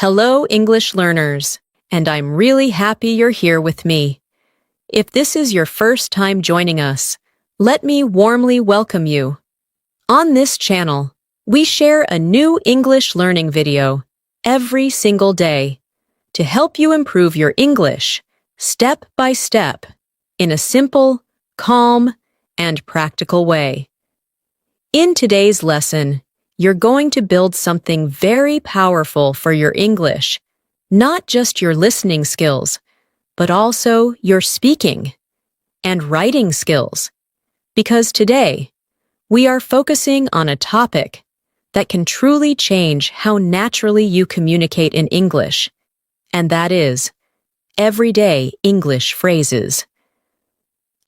Hello, English learners, and I'm really happy you're here with me. If this is your first time joining us, let me warmly welcome you. On this channel, we share a new English learning video every single day to help you improve your English step by step in a simple, calm, and practical way. In today's lesson, you're going to build something very powerful for your English, not just your listening skills, but also your speaking and writing skills. Because today, we are focusing on a topic that can truly change how naturally you communicate in English, and that is everyday English phrases.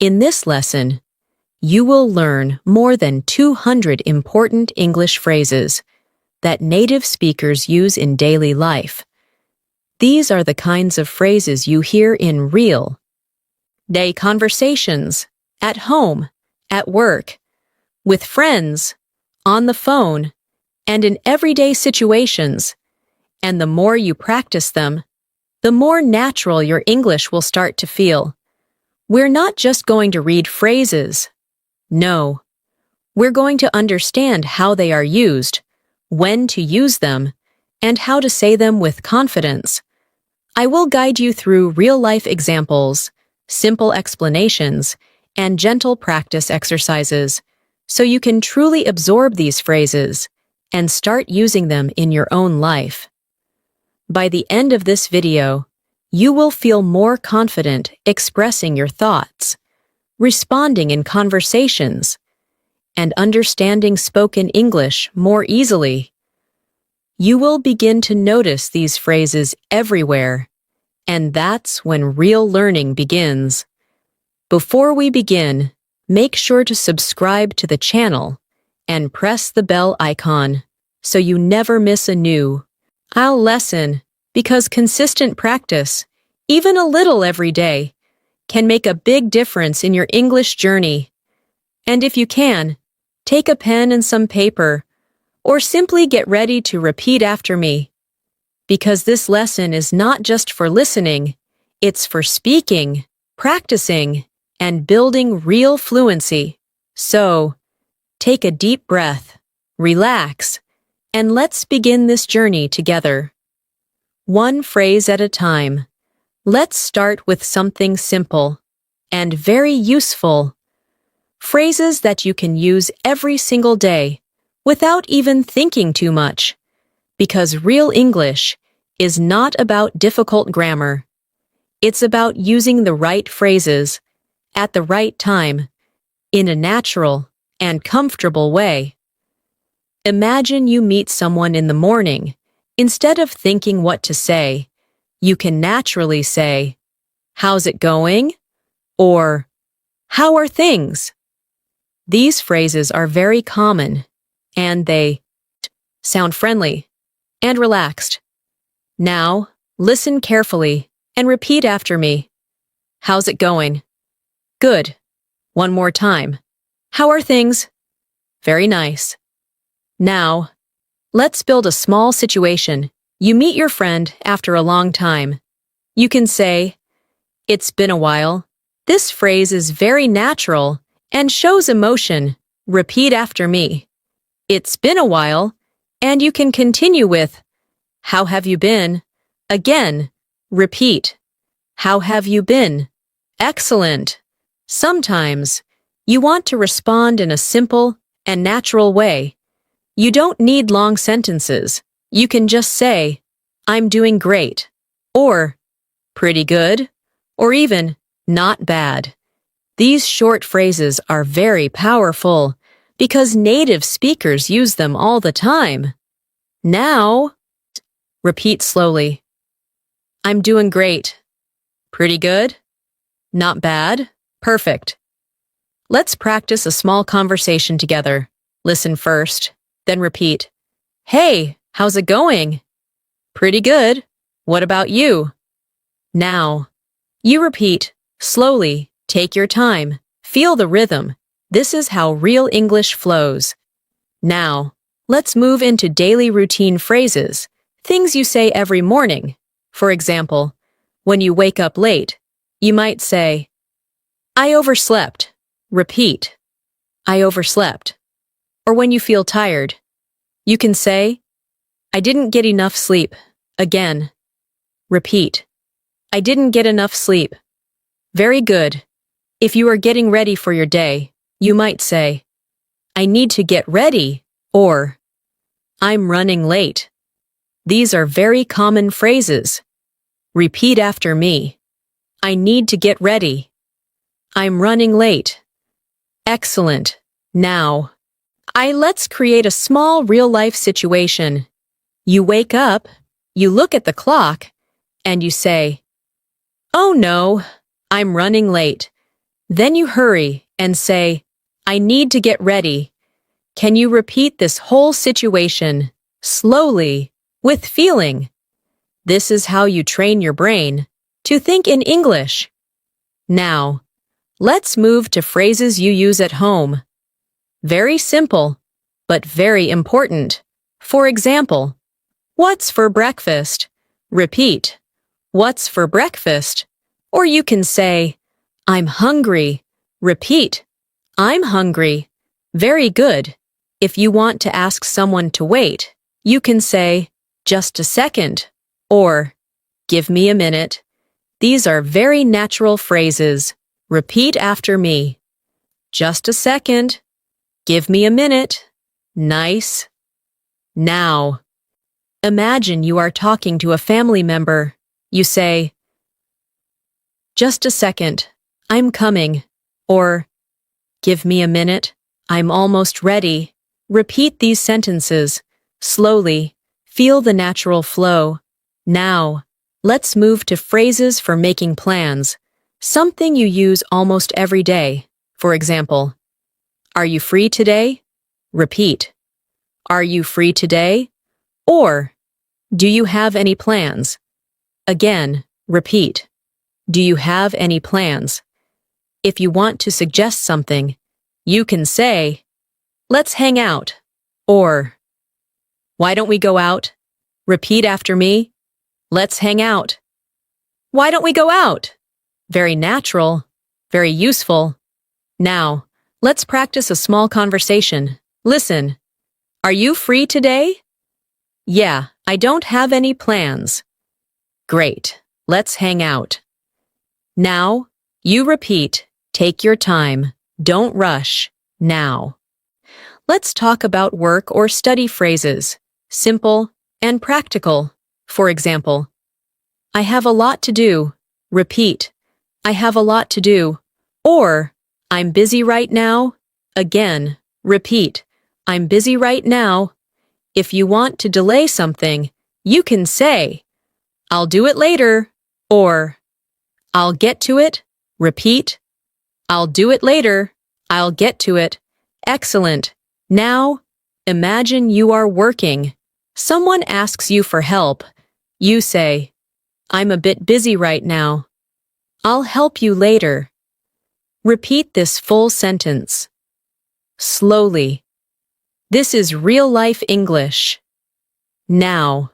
In this lesson, you will learn more than 200 important English phrases that native speakers use in daily life. These are the kinds of phrases you hear in real-day conversations, at home, at work, with friends, on the phone, and in everyday situations. And the more you practice them, the more natural your English will start to feel. We're not just going to read phrases. No, we're going to understand how they are used, when to use them, and how to say them with confidence. I will guide you through real-life examples, simple explanations, and gentle practice exercises, so you can truly absorb these phrases and start using them in your own life. By the end of this video, you will feel more confident expressing your thoughts, responding in conversations, and understanding spoken English more easily. You will begin to notice these phrases everywhere, and that's when real learning begins. Before we begin, make sure to subscribe to the channel and press the bell icon so you never miss a new lesson, because consistent practice, even a little every day, can make a big difference in your English journey. And if you can, take a pen and some paper, or simply get ready to repeat after me. Because this lesson is not just for listening, it's for speaking, practicing, and building real fluency. So, take a deep breath, relax, and let's begin this journey together. One phrase at a time. Let's start with something simple and very useful. Phrases that you can use every single day without even thinking too much. Because real English is not about difficult grammar. It's about using the right phrases at the right time in a natural and comfortable way. Imagine you meet someone in the morning. Instead of thinking what to say, you can naturally say, "How's it going?" or "How are things?" These phrases are very common, and they sound friendly and relaxed. Now, listen carefully and repeat after me. How's it going? Good. One more time. How are things? Very nice. Now, let's build a small situation. You meet your friend after a long time. You can say, "It's been a while." This phrase is very natural and shows emotion. Repeat after me. It's been a while, and you can continue with, "How have you been?" Again, repeat. How have you been? Excellent. Sometimes, you want to respond in a simple and natural way. You don't need long sentences. You can just say, "I'm doing great," or "pretty good," or even "not bad." These short phrases are very powerful because native speakers use them all the time. Now, repeat slowly. I'm doing great. Pretty good. Not bad. Perfect. Let's practice a small conversation together. Listen first, then repeat. Hey, how's it going? Pretty good. What about you? Now, you repeat slowly. Take your time. Feel the rhythm. This is how real English flows. Now, let's move into daily routine phrases. Things you say every morning. For example, when you wake up late, you might say, I overslept. Repeat, I overslept. Or when you feel tired, you can say, I didn't get enough sleep. Again, repeat, I didn't get enough sleep. Very good. If you are getting ready for your day, you might say, I need to get ready, or I'm running late. These are very common phrases. Repeat after me. I need to get ready. I'm running late. Excellent. Now, let's create a small real-life situation. You wake up, you look at the clock, and you say, Oh no, I'm running late. Then you hurry and say, I need to get ready. Can you repeat this whole situation, slowly, with feeling? This is how you train your brain to think in English. Now, let's move to phrases you use at home. Very simple, but very important. For example, what's for breakfast? Repeat, what's for breakfast? Or you can say, I'm hungry. Repeat, I'm hungry. Very good. If you want to ask someone to wait, you can say, just a second, or give me a minute. These are very natural phrases. Repeat after me. Just a second. Give me a minute. Nice. Now. Imagine you are talking to a family member. You say, just a second, I'm coming. Or, give me a minute, I'm almost ready. Repeat these sentences. Slowly. Feel the natural flow. Now, let's move to phrases for making plans. Something you use almost every day. For example, are you free today? Repeat. Are you free today? Or, do you have any plans? Again, repeat. Do you have any plans? If you want to suggest something, you can say, let's hang out. Or, why don't we go out? Repeat after me. Let's hang out. Why don't we go out? Very natural, very useful. Now, let's practice a small conversation. Listen. Are you free today? Yeah, I don't have any plans. Great. Let's hang out. Now, you repeat. Take your time. Don't rush. Now. Let's talk about work or study phrases. Simple and practical. For example, I have a lot to do. Repeat. I have a lot to do. Or, I'm busy right now. Again, repeat. I'm busy right now. If you want to delay something, you can say, I'll do it later. Or, I'll get to it. Repeat. I'll do it later. I'll get to it. Excellent. Now, imagine you are working. Someone asks you for help. You say, I'm a bit busy right now. I'll help you later. Repeat this full sentence. Slowly. This is real-life English. Now.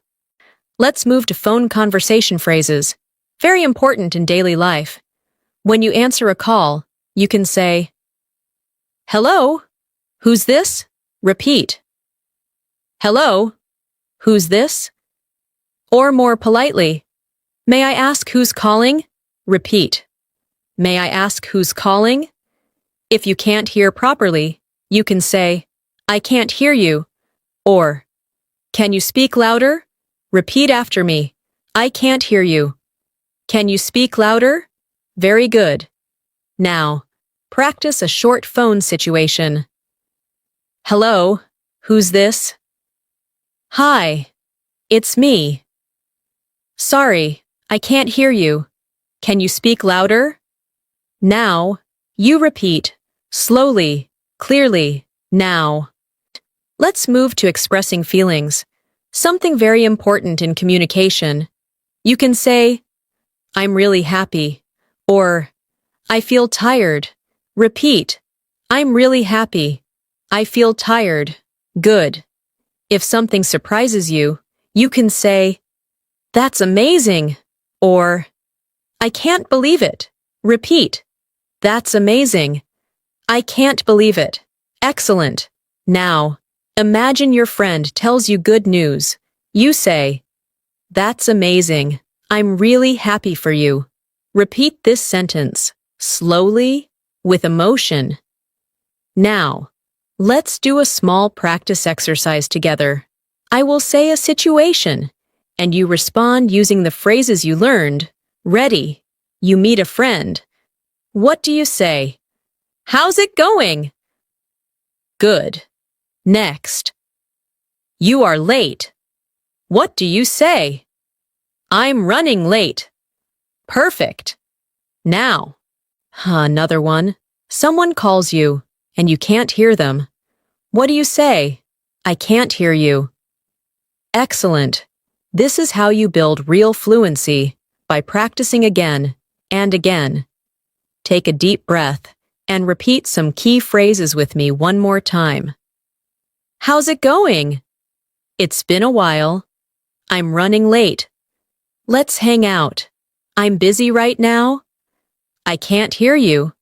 Let's move to phone conversation phrases. Very important in daily life. When you answer a call, you can say, Hello? Who's this? Repeat. Hello? Who's this? Or more politely, May I ask who's calling? Repeat. May I ask who's calling? If you can't hear properly, you can say, I can't hear you. Or, Can you speak louder? Repeat after me. I can't hear you. Can you speak louder? Very good. Now, practice a short phone situation. Hello, who's this? Hi, it's me. Sorry, I can't hear you. Can you speak louder? Now, you repeat, slowly, clearly, now. Let's move to expressing feelings. Something very important in communication. You can say, I'm really happy, or I feel tired. Repeat, I'm really happy. I feel tired. Good. If something surprises you, You can say, "That's amazing," or "I can't believe it." Repeat, "That's amazing." "I can't believe it." Excellent. Now, imagine your friend tells you good news. You say, "That's amazing. I'm really happy for you." Repeat this sentence, slowly, with emotion. Now, let's do a small practice exercise together. I will say a situation, and you respond using the phrases you learned. Ready? You meet a friend. What do you say? "How's it going?" Good. Next. You are late. What do you say? "I'm running late." Perfect. Now, another one. Someone calls you, and you can't hear them. What do you say? "I can't hear you." Excellent. This is how you build real fluency, by practicing again and again. Take a deep breath and repeat some key phrases with me one more time. How's it going? It's been a while. I'm running late. Let's hang out. I'm busy right now. I can't hear you.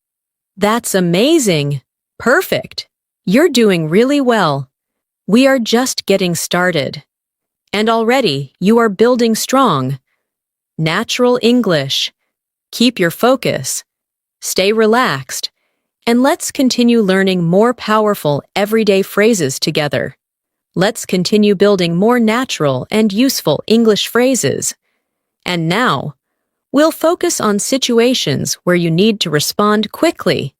That's amazing. Perfect. You're doing really well. We are just getting started. And already you are building strong. Natural English. Keep your focus. Stay relaxed. And let's continue learning more powerful everyday phrases together. Let's continue building more natural and useful English phrases. And now, we'll focus on situations where you need to respond quickly.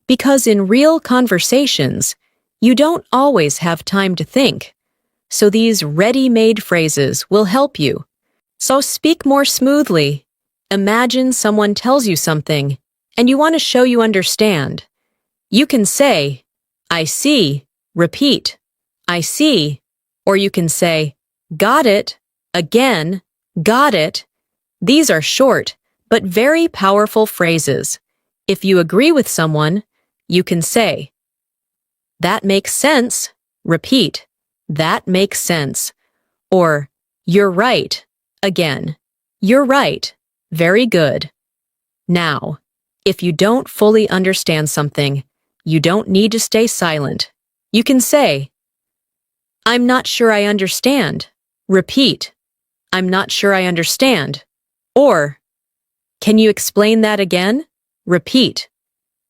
Because in real conversations, you don't always have time to think. So these ready-made phrases will help you. So speak more smoothly. Imagine someone tells you something, and you want to show you understand. You can say, "I see." Repeat, "I see." Or you can say, "Got it." Again, "Got it." These are short, but very powerful phrases. If you agree with someone, you can say, "That makes sense." Repeat, "That makes sense." Or, "You're right." Again, "You're right." Very good. Now, if you don't fully understand something, you don't need to stay silent. You can say, "I'm not sure I understand." Repeat, "I'm not sure I understand." Or, "Can you explain that again?" Repeat,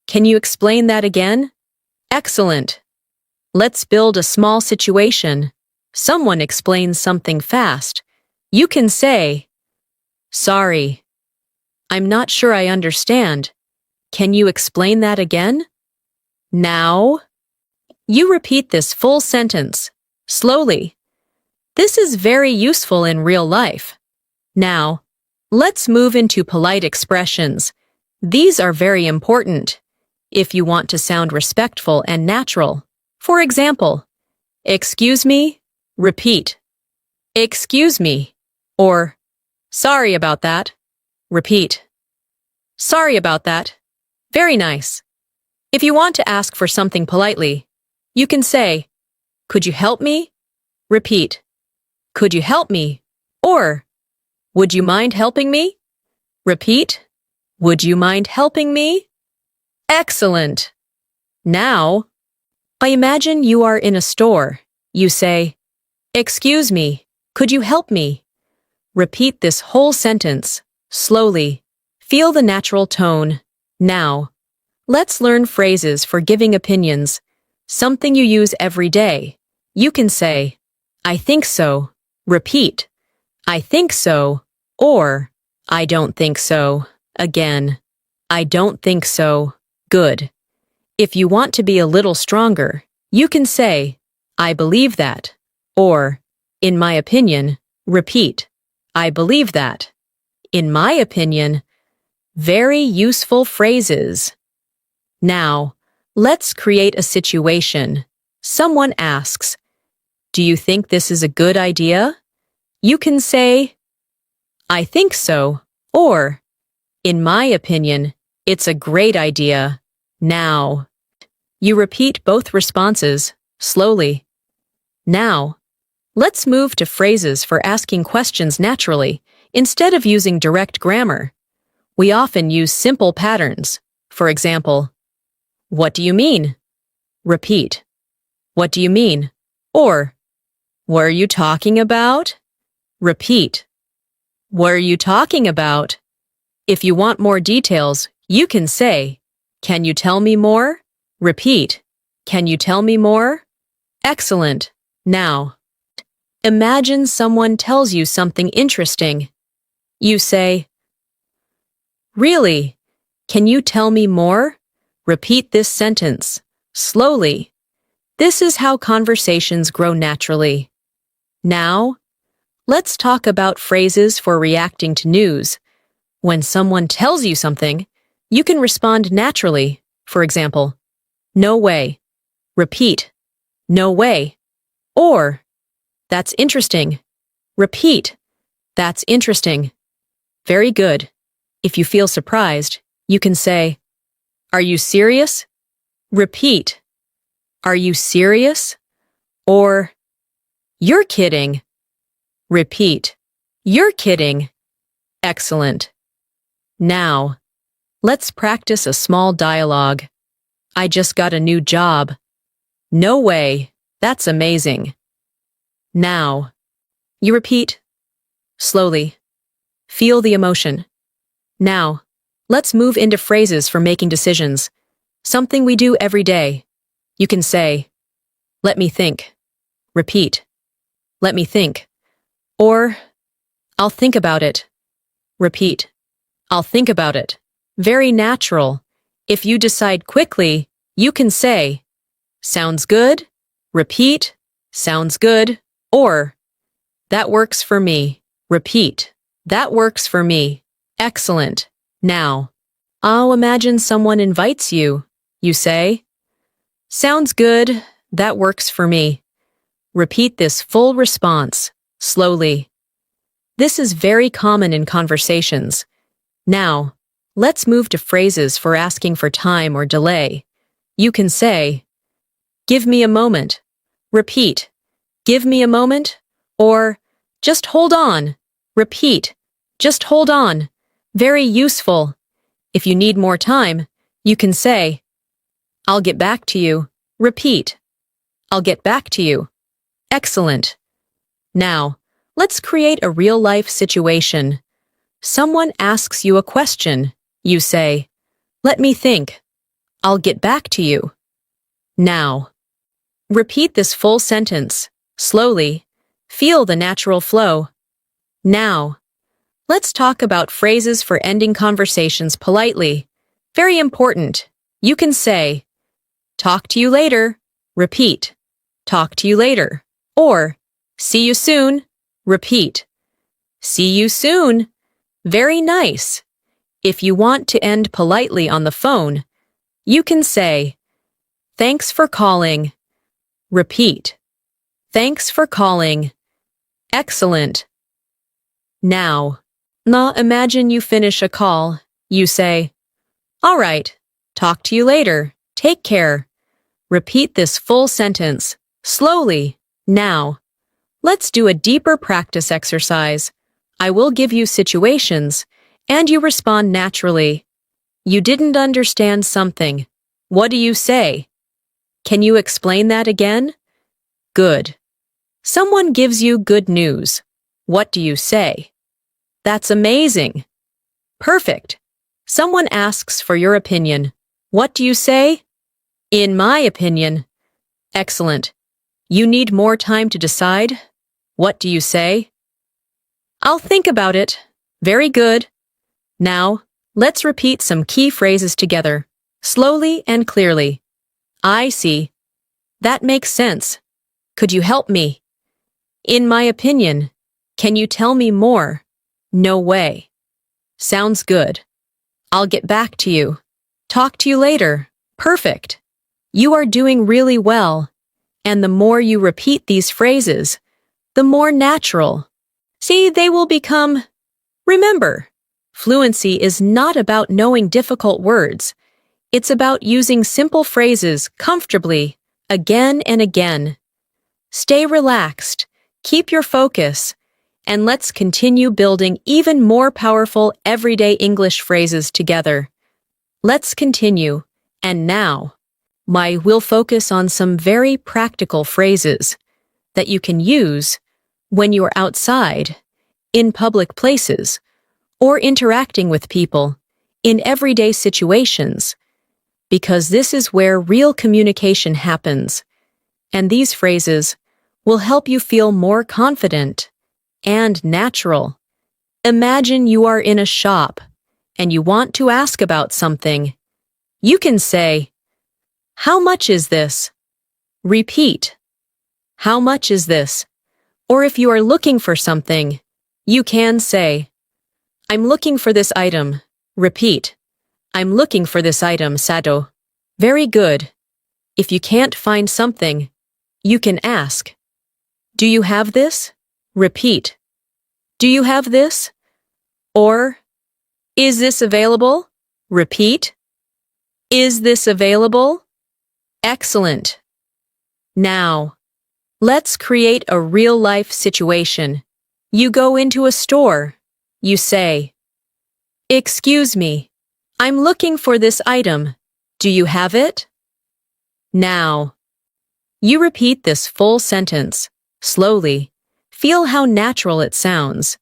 "Can you explain that again?" Excellent. Let's build a small situation. Someone explains something fast. You can say, "Sorry, I'm not sure I understand. Can you explain that again?" Now, you repeat this full sentence, slowly. This is very useful in real life. Now, let's move into polite expressions. These are very important if you want to sound respectful and natural. For example, "Excuse me." Repeat, "Excuse me." Or, "Sorry about that." Repeat, "Sorry about that." Very nice. If you want to ask for something politely, you can say, "Could you help me?" Repeat, "Could you help me?" Or, "Would you mind helping me?" Repeat, "Would you mind helping me?" Excellent. Now, I imagine you are in a store. You say, "Excuse me, could you help me?" Repeat this whole sentence, slowly. Feel the natural tone. Now, let's learn phrases for giving opinions, something you use every day. You can say, "I think so." Repeat, "I think so." Or, "I don't think so." Again, "I don't think so." Good. If you want to be a little stronger, you can say, "I believe that." Or, "In my opinion." Repeat, "I believe that." In my opinion. Very useful phrases. Now, let's create a situation. Someone asks, "Do you think this is a good idea?" You can say, "I think so." Or, "In my opinion, it's a great idea." Now, you repeat both responses, slowly. Now, let's move to phrases for asking questions naturally instead of using direct grammar. We often use simple patterns. For example, what do you mean? Repeat. What do you mean? Or, what are you talking about? Repeat. What are you talking about? If you want more details, you can say, can you tell me more? Repeat. Can you tell me more? Excellent. Now, imagine someone tells you something interesting. You say, really? Can you tell me more? Repeat this sentence, slowly. This is how conversations grow naturally. Now, let's talk about phrases for reacting to news. When someone tells you something, you can respond naturally. For example, no way. Repeat, no way. Or, that's interesting. Repeat, that's interesting. Very good. If you feel surprised, you can say, are you serious? Repeat, are you serious? Or, you're kidding. Repeat, you're kidding. Excellent. Now, let's practice a small dialogue. I just got a new job. No way. That's amazing. Now, you repeat, slowly. Feel the emotion. Now, let's move into phrases for making decisions. Something we do every day. You can say, let me think. Repeat, let me think. Or, I'll think about it. Repeat, I'll think about it. Very natural. If you decide quickly, you can say, sounds good. Repeat, sounds good. Or, that works for me. Repeat, that works for me. Excellent. Now, I'll imagine someone invites you. You say, sounds good. That works for me. Repeat this full response, slowly. This is very common in conversations. Now, let's move to phrases for asking for time or delay. You can say, give me a moment. Repeat, give me a moment. Or, just hold on. Repeat, just hold on. Very useful. If you need more time, you can say, I'll get back to you. Repeat, I'll get back to you. Excellent. Now, let's create a real-life situation. Someone asks you a question. You say, let me think. I'll get back to you. Now, repeat this full sentence, slowly. Feel the natural flow. Now, let's talk about phrases for ending conversations politely. Very important. You can say, talk to you later. Repeat, talk to you later. Or, see you soon. Repeat, see you soon. Very nice. If you want to end politely on the phone, you can say, thanks for calling. Repeat, thanks for calling. Excellent. Now, imagine you finish a call. You say, all right, talk to you later. Take care. Repeat this full sentence, slowly. Now, let's do a deeper practice exercise. I will give you situations, and you respond naturally. You didn't understand something. What do you say? Can you explain that again? Good. Someone gives you good news. What do you say? That's amazing. Perfect. Someone asks for your opinion. What do you say? In my opinion. Excellent. You need more time to decide? What do you say? I'll think about it. Very good. Now, let's repeat some key phrases together, slowly and clearly. I see. That makes sense. Could you help me? In my opinion. Can you tell me more? No way. Sounds good. I'll get back to you. Talk to you later. Perfect. You are doing really well. And the more you repeat these phrases, the more natural. See, they will become. Remember, fluency is not about knowing difficult words. It's about using simple phrases comfortably, again and again. Stay relaxed, Keep your focus, and let's continue building even more powerful everyday English phrases together. Let's continue, and now, we'll focus on some very practical phrases that you can use when you're outside, in public places, or interacting with people in everyday situations, because this is where real communication happens, and these phrases will help you feel more confident and natural. Imagine you are in a shop and you want to ask about something. You can say, "How much is this?" Repeat, "How much is this?" Or if you are looking for something, you can say, "I'm looking for this item." Repeat, "I'm looking for this item, Sado." Very good. If you can't find something, you can ask, "Do you have this?" Repeat, "Do you have this?" Or, "Is this available?" Repeat, "Is this available?" Excellent. Now, let's create a real-life situation. You go into a store. You say, "Excuse me, I'm looking for this item. Do you have it?" Now, you repeat this full sentence, slowly. Feel how natural it sounds.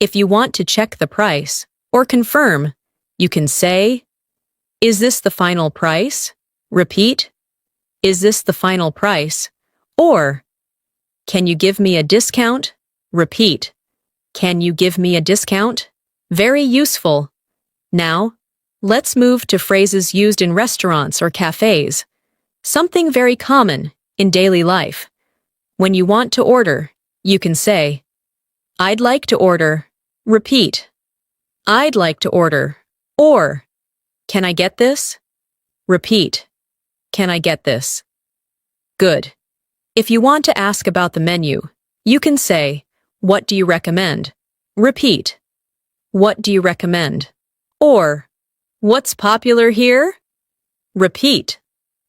If you want to check the price or confirm, you can say, "Is this the final price?" Repeat, "Is this the final price?" Or, "Can you give me a discount?" Repeat, "Can you give me a discount?" Very useful. Now, let's move to phrases used in restaurants or cafes. Something very common in daily life. When you want to order, you can say, "I'd like to order." Repeat, "I'd like to order." Or, "Can I get this?" Repeat, "Can I get this?" Good. If you want to ask about the menu, you can say, "What do you recommend?" Repeat, "What do you recommend?" Or, "What's popular here?" Repeat,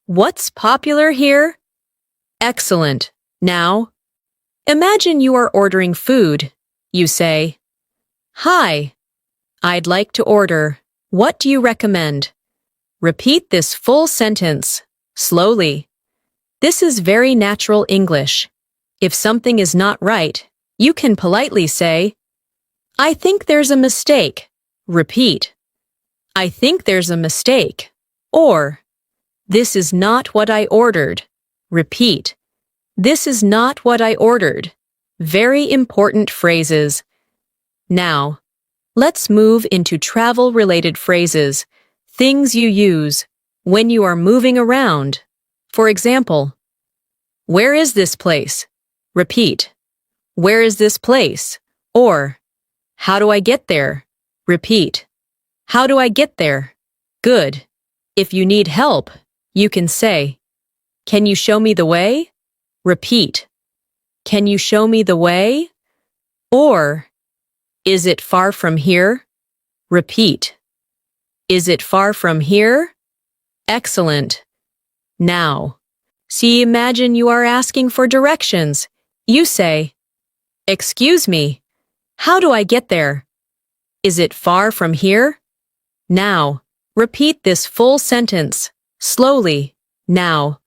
"What's popular here?" Excellent. Now, imagine you are ordering food. You say, "Hi, I'd like to order. What do you recommend?" Repeat this full sentence, slowly. This is very natural English. If something is not right, you can politely say, "I think there's a mistake." Repeat, "I think there's a mistake." Or, "This is not what I ordered." Repeat, "This is not what I ordered." Very important phrases. Now, let's move into travel-related phrases, things you use when you are moving around. For example, "Where is this place?" Repeat, "Where is this place?" Or, "How do I get there?" Repeat, "How do I get there?" Good. If you need help, you can say, "Can you show me the way?" Repeat, "Can you show me the way?" Or, "Is it far from here?" Repeat, "Is it far from here?" Excellent. Now, imagine you are asking for directions. You say, "Excuse me, how do I get there? Is it far from here?" Now, repeat this full sentence, slowly. Now,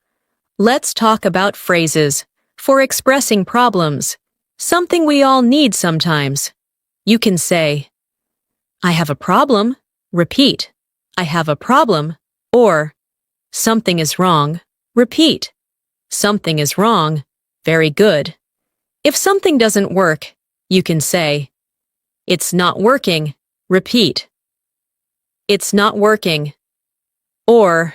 let's talk about phrases for expressing problems, something we all need sometimes. You can say, "I have a problem." Repeat, "I have a problem." Or, "Something is wrong." Repeat, "Something is wrong." Very good. If something doesn't work, you can say, "It's not working." Repeat, "It's not working." Or,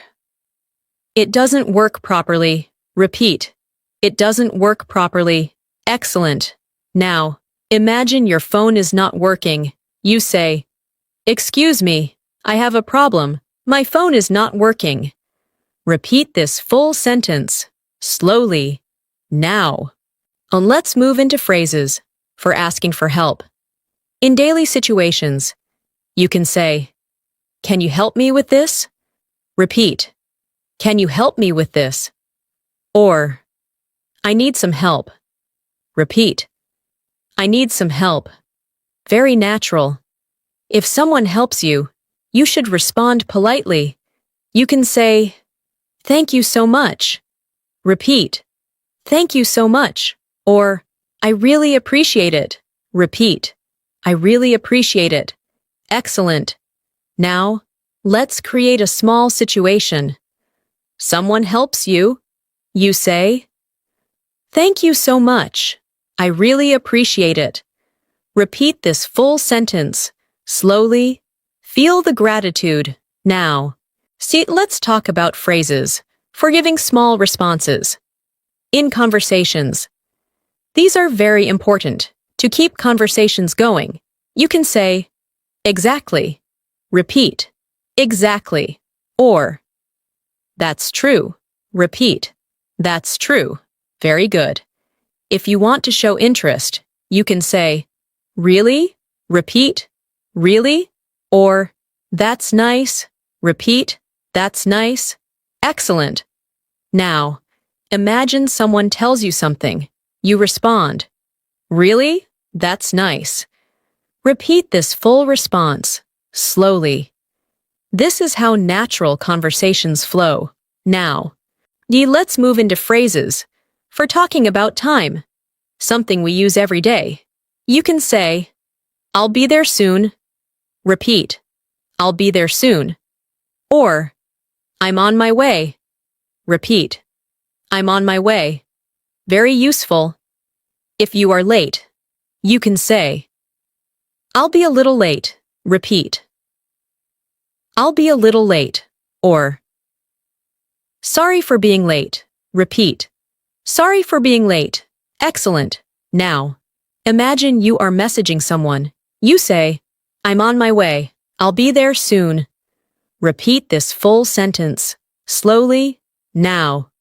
"It doesn't work properly." Repeat, "It doesn't work properly." Excellent. Now, imagine your phone is not working. You say, "Excuse me, I have a problem. My phone is not working." Repeat this full sentence, slowly. Now, and let's move into phrases for asking for help. In daily situations, you can say, "Can you help me with this?" Repeat, "Can you help me with this?" Or, "I need some help." Repeat. I need some help. Very natural. If someone helps you, you should respond politely. You can say, thank you so much. Repeat. Thank you so much. Or, I really appreciate it. Repeat. I really appreciate it. Excellent. Now, let's create a small situation. Someone helps you. You say, thank you so much. I really appreciate it. Repeat this full sentence, slowly. Feel the gratitude. Now, let's talk about phrases for giving small responses. In conversations. These are very important to keep conversations going. You can say, exactly. Repeat, exactly. Or, that's true. Repeat, that's true. Very good. If you want to show interest, you can say, really? Repeat, really? Or, that's nice. Repeat, that's nice. Excellent. Now, imagine someone tells you something. You respond, really? That's nice. Repeat this full response, slowly. This is how natural conversations flow. Now, let's move into phrases for talking about time, something we use every day. You can say, I'll be there soon. Repeat, I'll be there soon. Or, I'm on my way. Repeat, I'm on my way. Very useful. If you are late, you can say, I'll be a little late. Repeat, I'll be a little late. Or, sorry for being late. Repeat, sorry for being late. Excellent. Now, imagine you are messaging someone. You say, I'm on my way. I'll be there soon. Repeat this full sentence, slowly. Now,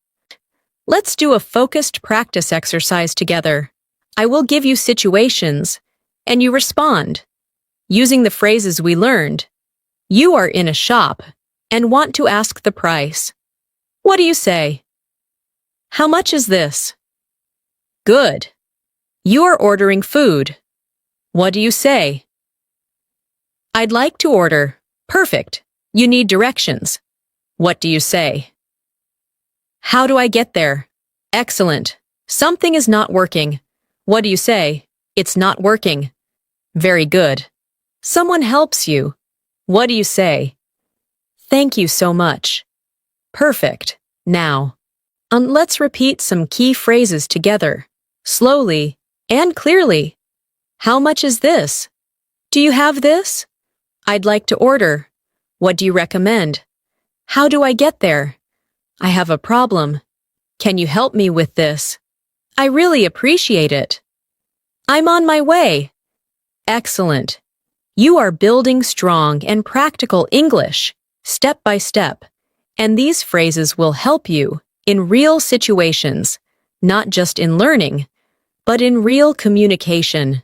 let's do a focused practice exercise together. I will give you situations, and you respond. Using the phrases we learned, you are in a shop and want to ask the price. What do you say? How much is this? Good. You are ordering food. What do you say? I'd like to order. Perfect. You need directions. What do you say? How do I get there? Excellent. Something is not working. What do you say? It's not working. Very good. Someone helps you. What do you say? Thank you so much. Perfect. Now, let's repeat some key phrases together, slowly and clearly. How much is this? Do you have this? I'd like to order. What do you recommend? How do I get there? I have a problem. Can you help me with this? I really appreciate it. I'm on my way. Excellent. You are building strong and practical English, step by step, and these phrases will help you in real situations, not just in learning, but in real communication.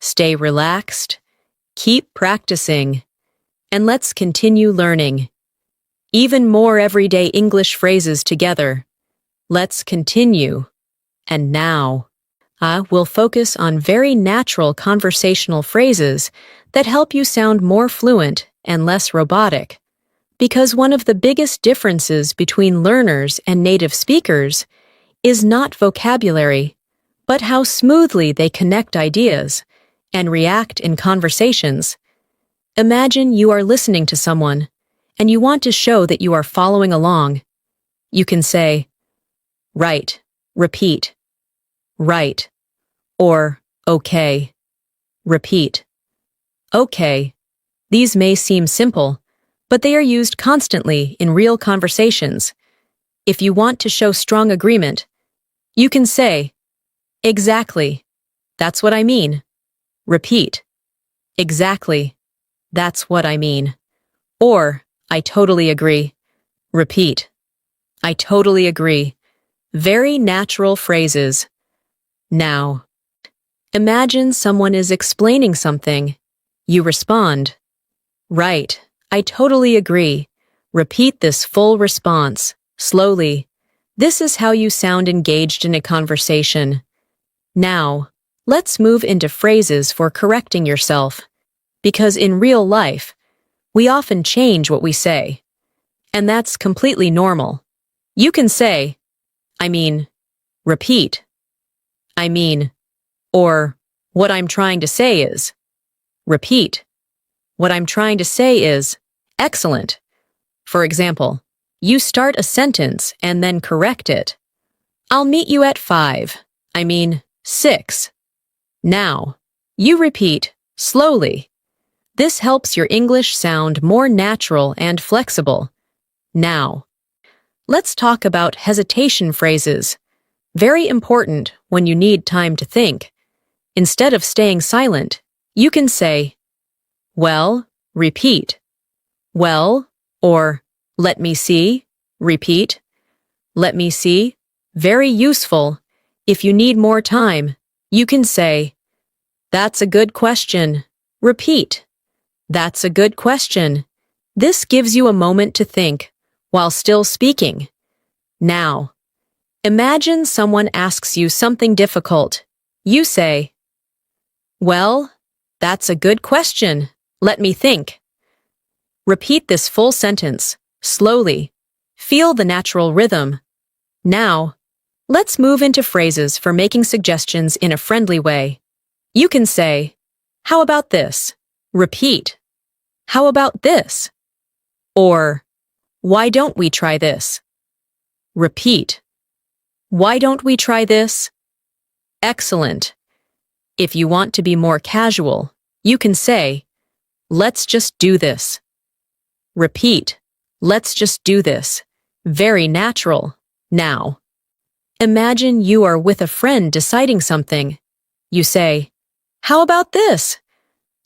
Stay relaxed, keep practicing, and let's continue learning. Even more everyday English phrases together. Let's continue. And now, we'll focus on very natural conversational phrases that help you sound more fluent and less robotic. Because one of the biggest differences between learners and native speakers is not vocabulary, but how smoothly they connect ideas and react in conversations. Imagine you are listening to someone, and you want to show that you are following along. You can say, right, repeat, right, or okay, repeat, okay. These may seem simple, but they are used constantly in real conversations. If you want to show strong agreement, you can say, exactly, that's what I mean. Repeat, exactly, that's what I mean. Or, I totally agree. Repeat, I totally agree. Very natural phrases. Now, imagine someone is explaining something. You respond, right, I totally agree. Repeat this full response, slowly. This is how you sound engaged in a conversation. Now, let's move into phrases for correcting yourself, because in real life, we often change what we say, and that's completely normal. You can say, I mean, repeat, I mean, or what I'm trying to say is, repeat. What I'm trying to say is, excellent. For example, you start a sentence and then correct it. I'll meet you at 5. I mean, 6. Now, you repeat, slowly. This helps your English sound more natural and flexible. Now, let's talk about hesitation phrases. Very important when you need time to think. Instead of staying silent, you can say, well, repeat. Well, or let me see, repeat. Let me see. Very useful. If you need more time, you can say, that's a good question. Repeat. That's a good question. This gives you a moment to think while still speaking. Now, imagine someone asks you something difficult. You say, well, that's a good question. Let me think. Repeat this full sentence, slowly. Feel the natural rhythm. Now, let's move into phrases for making suggestions in a friendly way. You can say, how about this? Repeat. How about this? Or, why don't we try this? Repeat. Why don't we try this? Excellent. If you want to be more casual, you can say, let's just do this. Repeat. Let's just do this. Very natural. Now, imagine you are with a friend deciding something. You say, how about this?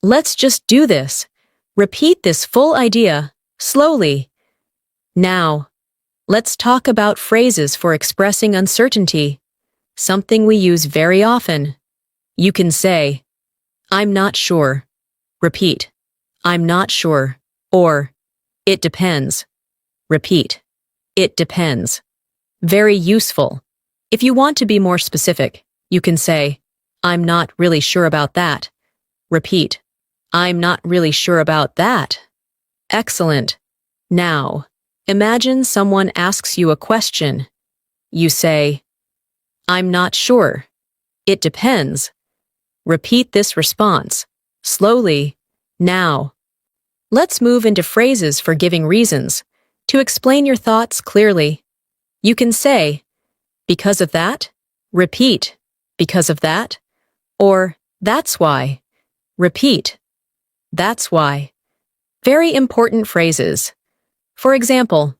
Let's just do this. Repeat this full idea, slowly. Now, let's talk about phrases for expressing uncertainty, something we use very often. You can say, I'm not sure. Repeat, I'm not sure. Or, it depends. Repeat, it depends. Very useful. If you want to be more specific, you can say, I'm not really sure about that. Repeat, I'm not really sure about that. Excellent. Now, imagine someone asks you a question. You say, I'm not sure. It depends. Repeat this response, slowly. Now, let's move into phrases for giving reasons, to explain your thoughts clearly. You can say, because of that. Repeat, because of that. Or, that's why. Repeat, that's why. Very important phrases. For example,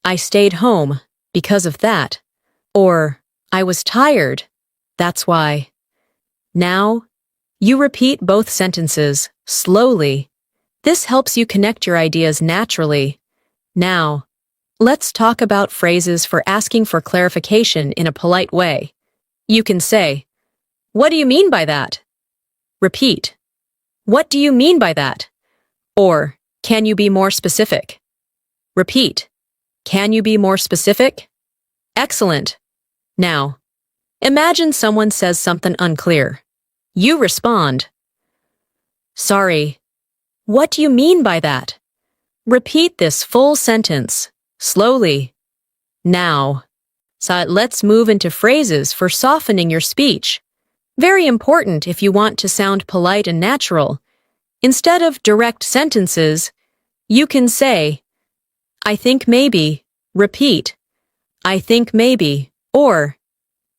I stayed home because of that. Or, I was tired. That's why. Now, you repeat both sentences slowly. This helps you connect your ideas naturally. Now, let's talk about phrases for asking for clarification in a polite way. You can say, what do you mean by that? Repeat, what do you mean by that? Or, can you be more specific? Repeat, can you be more specific? Excellent. Now, imagine someone says something unclear. You respond, sorry, what do you mean by that? Repeat this full sentence, slowly. Now, so let's move into phrases for softening your speech. Very important if you want to sound polite and natural. Instead of direct sentences, you can say, I think maybe. Repeat, I think maybe. Or,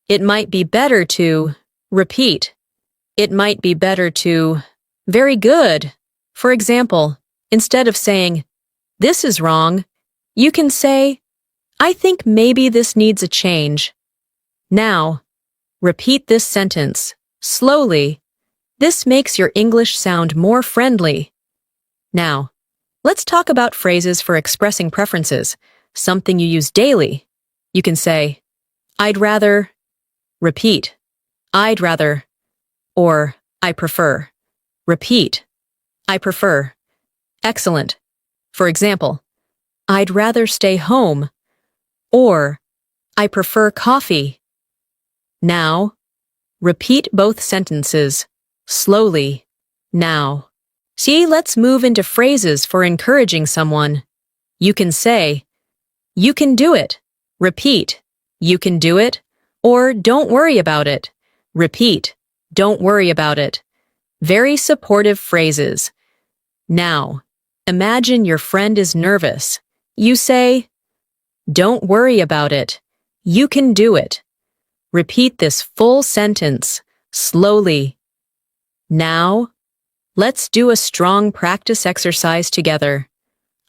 it might be better to. Repeat, it might be better to. Very good. For example, instead of saying, this is wrong, you can say, I think maybe this needs a change. Now, repeat this sentence, slowly. This makes your English sound more friendly. Now, let's talk about phrases for expressing preferences, something you use daily. You can say, I'd rather. Repeat, I'd rather. Or, I prefer. Repeat, I prefer. Excellent. For example, I'd rather stay home. Or, I prefer coffee. Now, repeat both sentences, slowly, now. See, let's move into phrases for encouraging someone. You can say, "You can do it." Repeat, "You can do it," or "Don't worry about it." Repeat, "Don't worry about it." Very supportive phrases. Now, imagine your friend is nervous. You say, "Don't worry about it. You can do it." Repeat this full sentence, slowly. Now, let's do a strong practice exercise together.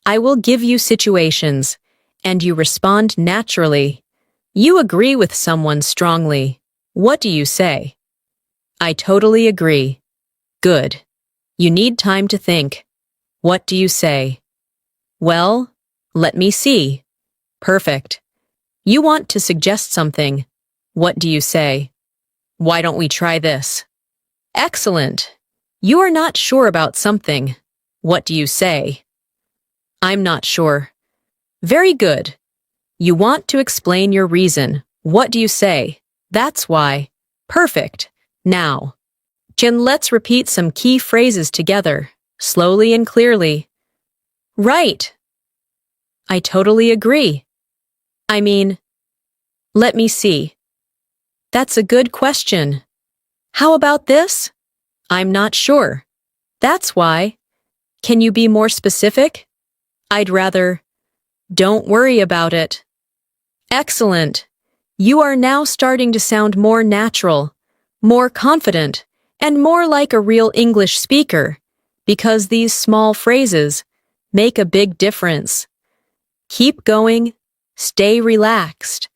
I will give you situations, and you respond naturally. You agree with someone strongly. What do you say? I totally agree. Good. You need time to think. What do you say? Well, let me see. Perfect. You want to suggest something. What do you say? Why don't we try this? Excellent. You are not sure about something. What do you say? I'm not sure. Very good. You want to explain your reason. What do you say? That's why. Perfect. Now, let's repeat some key phrases together, slowly and clearly. Right. I totally agree. I mean, let me see. That's a good question. How about this? I'm not sure. That's why. Can you be more specific? I'd rather. Don't worry about it. Excellent. You are now starting to sound more natural, more confident, and more like a real English speaker, because these small phrases make a big difference. Keep going, stay relaxed,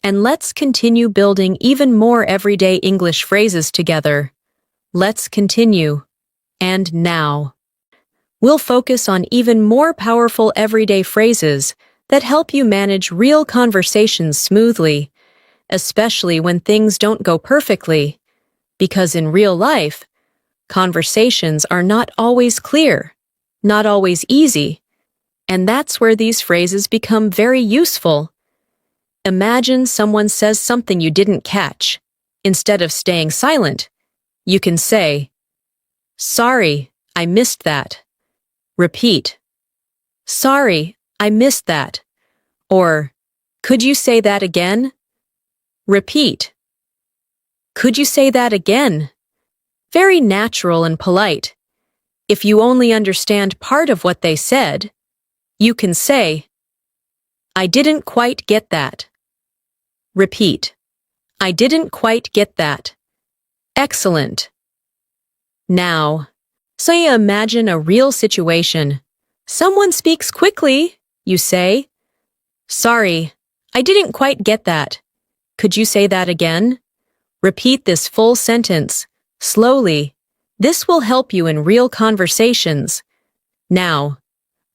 and let's continue building even more everyday English phrases together. Let's continue. And now, we'll focus on even more powerful everyday phrases that help you manage real conversations smoothly, especially when things don't go perfectly. Because in real life, conversations are not always clear, not always easy, and that's where these phrases become very useful. Imagine someone says something you didn't catch. Instead of staying silent, you can say, "Sorry, I missed that." Repeat, "Sorry, I missed that." Or, "Could you say that again?" Repeat, "Could you say that again?" Very natural and polite. If you only understand part of what they said, you can say, "I didn't quite get that." Repeat, "I didn't quite get that." Excellent. Now, so you imagine a real situation. Someone speaks quickly, you say, "Sorry, I didn't quite get that. Could you say that again?" Repeat this full sentence, slowly. This will help you in real conversations. Now,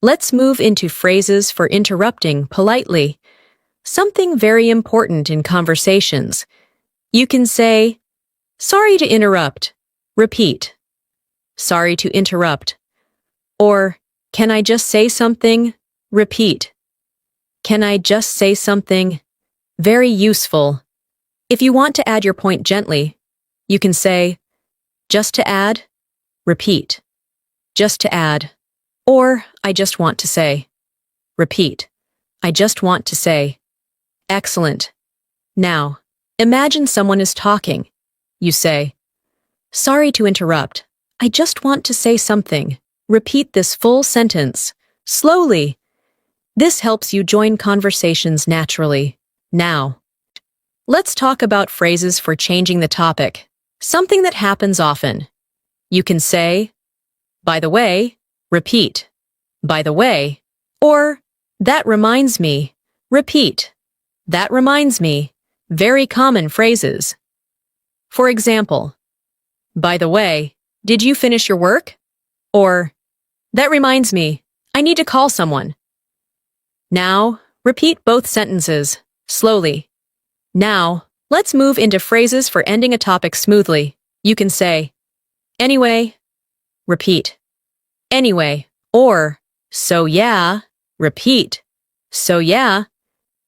let's move into phrases for interrupting politely. Something very important in conversations. You can say, "Sorry to interrupt." Repeat, "Sorry to interrupt." Or, "Can I just say something?" Repeat, "Can I just say something?" Very useful. If you want to add your point gently, you can say, "Just to add." Repeat, "Just to add." Or, "I just want to say." Repeat, "I just want to say." Excellent. Now, imagine someone is talking. You say, "Sorry to interrupt. I just want to say something." Repeat this full sentence, slowly. This helps you join conversations naturally. Now, let's talk about phrases for changing the topic. Something that happens often. You can say, "By the way." Repeat, "By the way." Or, "That reminds me." Repeat, "That reminds me." Very common phrases. For example, "By the way, did you finish your work?" Or, "That reminds me, I need to call someone." Now, repeat both sentences, slowly. Now, let's move into phrases for ending a topic smoothly. You can say, "Anyway." Repeat, "Anyway." Or, "So yeah." Repeat, "So yeah."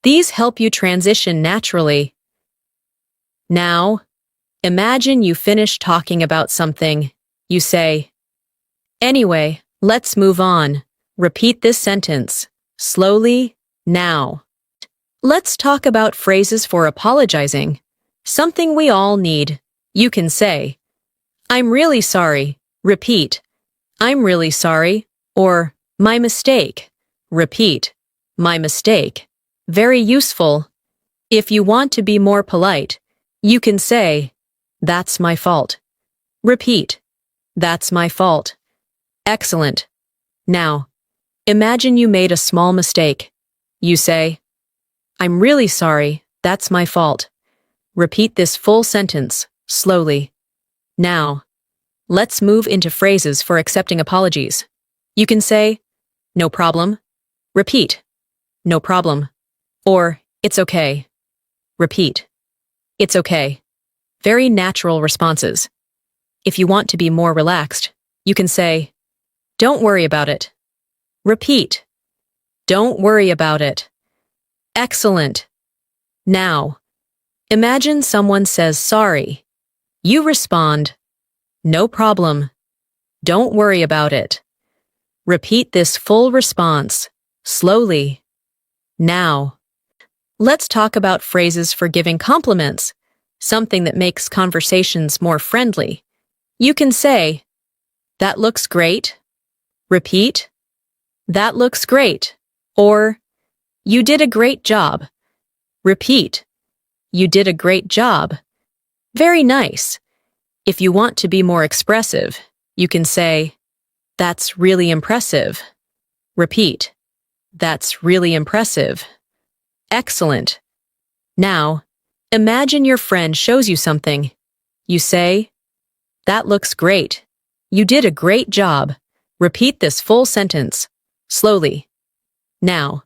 These help you transition naturally. Now, imagine you finish talking about something. You say, "Anyway, let's move on." Repeat this sentence slowly, now. Let's talk about phrases for apologizing. Something we all need. You can say, "I'm really sorry." Repeat, "I'm really sorry," or "My mistake." Repeat, "My mistake." Very useful. If you want to be more polite, you can say, "That's my fault." Repeat, "That's my fault." Excellent. Now, imagine you made a small mistake. You say, "I'm really sorry, that's my fault." Repeat this full sentence, slowly. Now, let's move into phrases for accepting apologies. You can say, "No problem." Repeat, "No problem." Or, "It's okay." Repeat, "It's okay." Very natural responses. If you want to be more relaxed, you can say, "Don't worry about it." Repeat, "Don't worry about it." Excellent. Now, imagine someone says sorry. You respond, "No problem. Don't worry about it." Repeat this full response, slowly. Now, let's talk about phrases for giving compliments, something that makes conversations more friendly. You can say, "That looks great." Repeat, "That looks great." Or, "You did a great job." Repeat, "You did a great job." Very nice. If you want to be more expressive, you can say, "That's really impressive." Repeat, "That's really impressive." Excellent. Now, imagine your friend shows you something. You say, "That looks great. You did a great job." Repeat this full sentence, slowly. Now,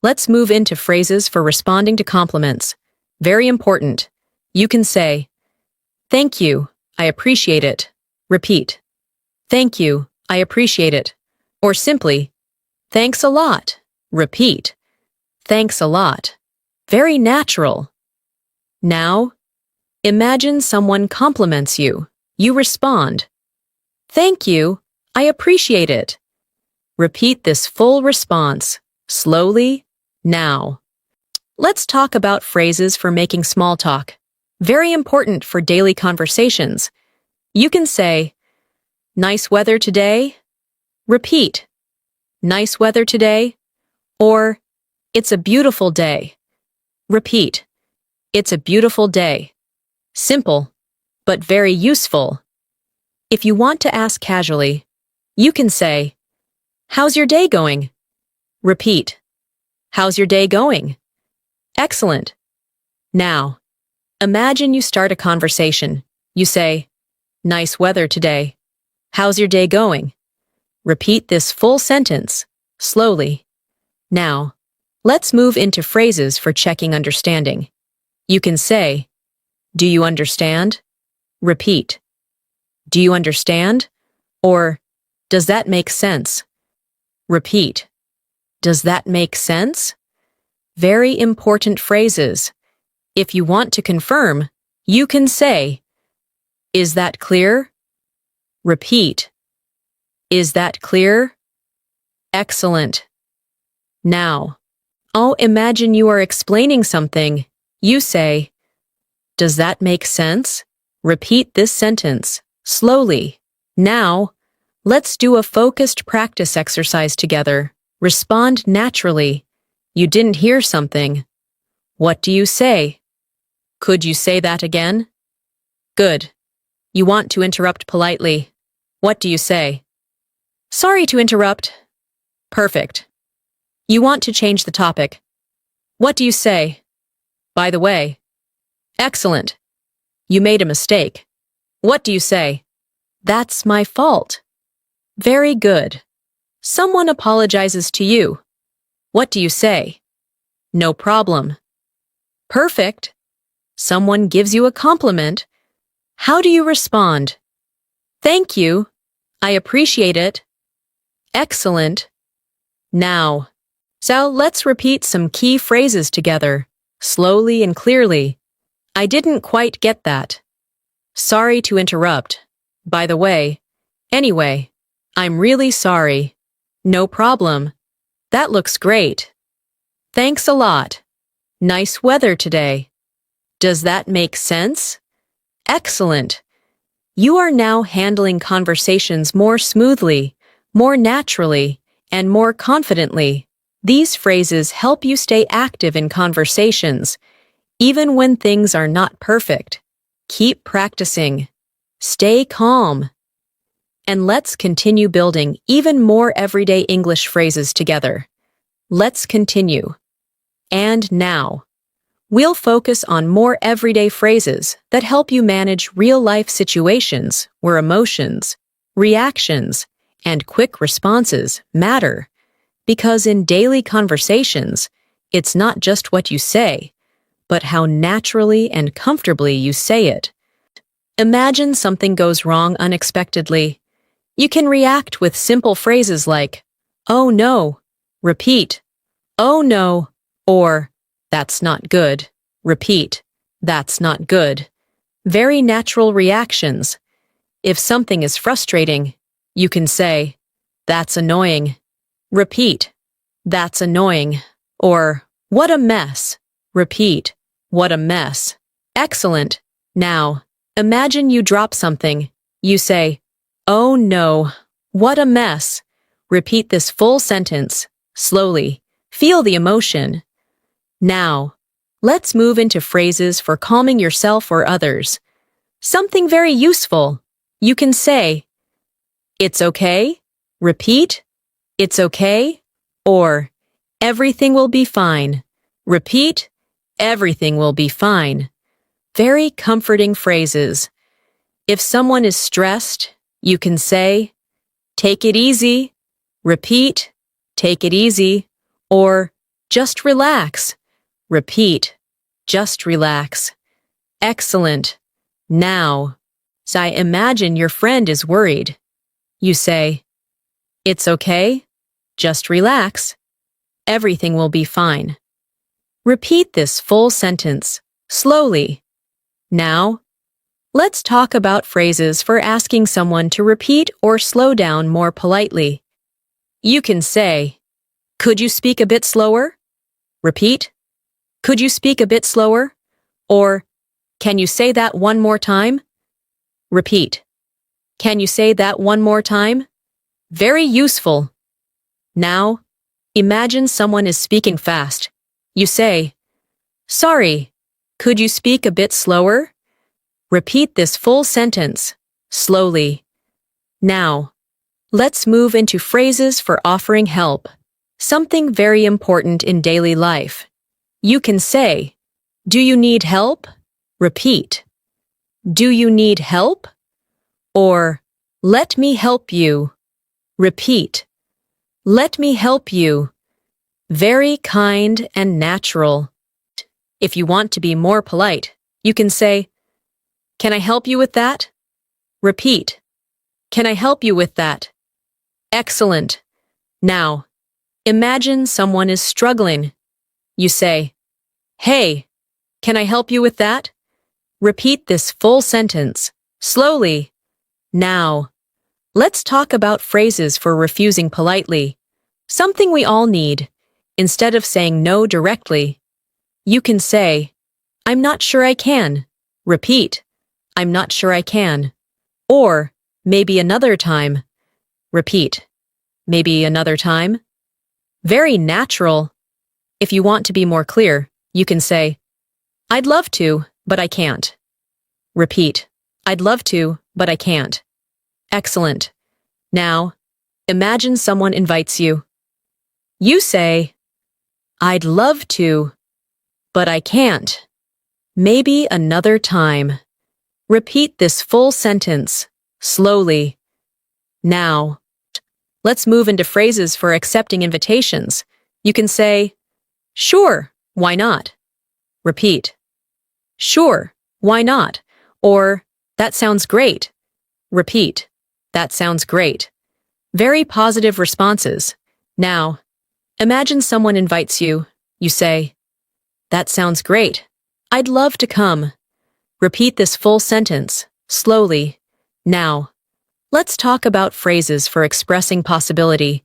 let's move into phrases for responding to compliments. Very important. You can say, "Thank you, I appreciate it." Repeat, "Thank you, I appreciate it." Or simply, "Thanks a lot." Repeat, "Thanks a lot." Very natural. Now, imagine someone compliments you. You respond, "Thank you, I appreciate it." Repeat this full response, slowly, now. Let's talk about phrases for making small talk. Very important for daily conversations. You can say, "Nice weather today." Repeat, "Nice weather today." Or, "It's a beautiful day." Repeat, "It's a beautiful day." Simple, but very useful. If you want to ask casually, you can say, "How's your day going?" Repeat, "How's your day going?" Excellent. Now, imagine you start a conversation. You say, "Nice weather today. How's your day going?" Repeat this full sentence, slowly. Now, let's move into phrases for checking understanding. You can say, "Do you understand?" Repeat, "Do you understand?" Or, "Does that make sense?" Repeat, "Does that make sense?" Very important phrases. If you want to confirm, you can say, "Is that clear?" Repeat, "Is that clear?" Excellent. Now, imagine you are explaining something. You say, "Does that make sense?" Repeat this sentence, slowly. Now, let's do a focused practice exercise together. Respond naturally. You didn't hear something. What do you say? Could you say that again? Good. You want to interrupt politely. What do you say? Sorry to interrupt. Perfect. You want to change the topic. What do you say? By the way. Excellent. You made a mistake. What do you say? That's my fault. Very good. Someone apologizes to you. What do you say? No problem. Perfect. Someone gives you a compliment. How do you respond? Thank you. I appreciate it. Excellent. Now, so let's repeat some key phrases together, slowly and clearly. I didn't quite get that. Sorry to interrupt. By the way, anyway, I'm really sorry. No problem. That looks great. Thanks a lot. Nice weather today. Does that make sense? Excellent. You are now handling conversations more smoothly, more naturally, and more confidently. These phrases help you stay active in conversations, even when things are not perfect. Keep practicing. Stay calm. And let's continue building even more everyday English phrases together. Let's continue. And now, we'll focus on more everyday phrases that help you manage real-life situations where emotions, reactions, and quick responses matter. Because in daily conversations, it's not just what you say, but how naturally and comfortably you say it. Imagine something goes wrong unexpectedly. You can react with simple phrases like, "Oh no," repeat, "Oh no," or "That's not good," repeat, "That's not good." Very natural reactions. If something is frustrating, you can say, "That's annoying." Repeat, "That's annoying," or "What a mess." Repeat, "What a mess." Excellent. Now, imagine you drop something. You say, "Oh no, what a mess." Repeat this full sentence, slowly. Feel the emotion. Now, let's move into phrases for calming yourself or others. Something very useful. You can say, "It's okay." Repeat, "It's okay," or "Everything will be fine." Repeat, "Everything will be fine." Very comforting phrases. If someone is stressed, you can say, "Take it easy." Repeat, "Take it easy," or "Just relax." Repeat, "Just relax." Excellent. Now, I imagine your friend is worried. You say, "It's okay. Just relax. Everything will be fine." Repeat this full sentence, slowly. Now, let's talk about phrases for asking someone to repeat or slow down more politely. You can say, "Could you speak a bit slower?" Repeat, "Could you speak a bit slower?" Or, "Can you say that one more time?" Repeat, "Can you say that one more time?" Very useful. Now, imagine someone is speaking fast. You say, "Sorry, could you speak a bit slower?" Repeat this full sentence, slowly. Now, let's move into phrases for offering help. Something very important in daily life. You can say, "Do you need help?" Repeat, "Do you need help?" Or, "Let me help you." Repeat, "Let me help you." Very kind and natural. If you want to be more polite, you can say, "Can I help you with that?" Repeat, "Can I help you with that?" Excellent. Now, imagine someone is struggling. You say, "Hey, can I help you with that?" Repeat this full sentence, slowly. Now, let's talk about phrases for refusing politely. Something we all need. Instead of saying no directly, you can say, "I'm not sure I can." Repeat, "I'm not sure I can." Or, "Maybe another time." Repeat, "Maybe another time." Very natural. If you want to be more clear, you can say, "I'd love to, but I can't." Repeat, "I'd love to, but I can't." Excellent. Now, imagine someone invites you. You say, "I'd love to, but I can't. Maybe another time." Repeat this full sentence, slowly. Now, let's move into phrases for accepting invitations. You can say, "Sure, why not?" Repeat, "Sure, why not?" Or, "That sounds great." Repeat, "That sounds great." Very positive responses. Now, imagine someone invites you. You say, "That sounds great. I'd love to come." Repeat this full sentence, slowly. Now, let's talk about phrases for expressing possibility.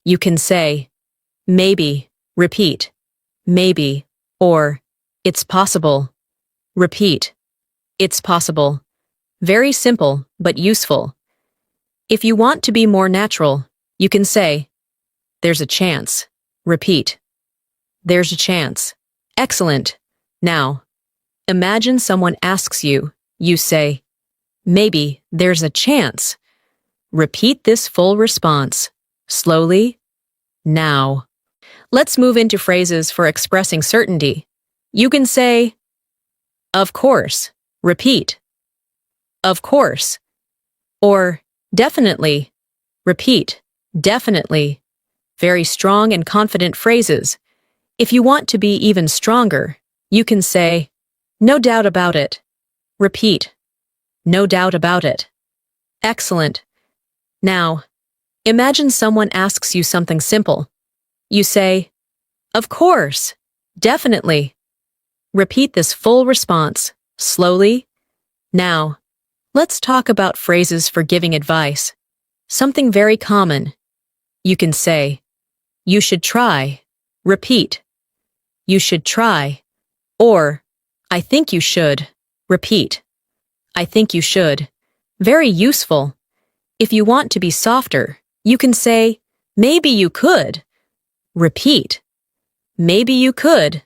You can say, maybe, repeat, maybe, or it's possible. Repeat, it's possible. Very simple, but useful. If you want to be more natural, you can say, there's a chance. Repeat, there's a chance. Excellent. Now, imagine someone asks you, you say, maybe there's a chance. Repeat this full response, slowly. Now, let's move into phrases for expressing certainty. You can say, of course. Repeat, of course. Or, definitely. Repeat, definitely. Very strong and confident phrases. If you want to be even stronger, you can say, no doubt about it. Repeat, no doubt about it. Excellent. Now, imagine someone asks you something simple. You say, of course, definitely. Repeat this full response, slowly. Now, let's talk about phrases for giving advice. Something very common. You can say, you should try. Repeat, you should try. Or, I think you should. Repeat, I think you should. Very useful. If you want to be softer, you can say, maybe you could. Repeat, maybe you could.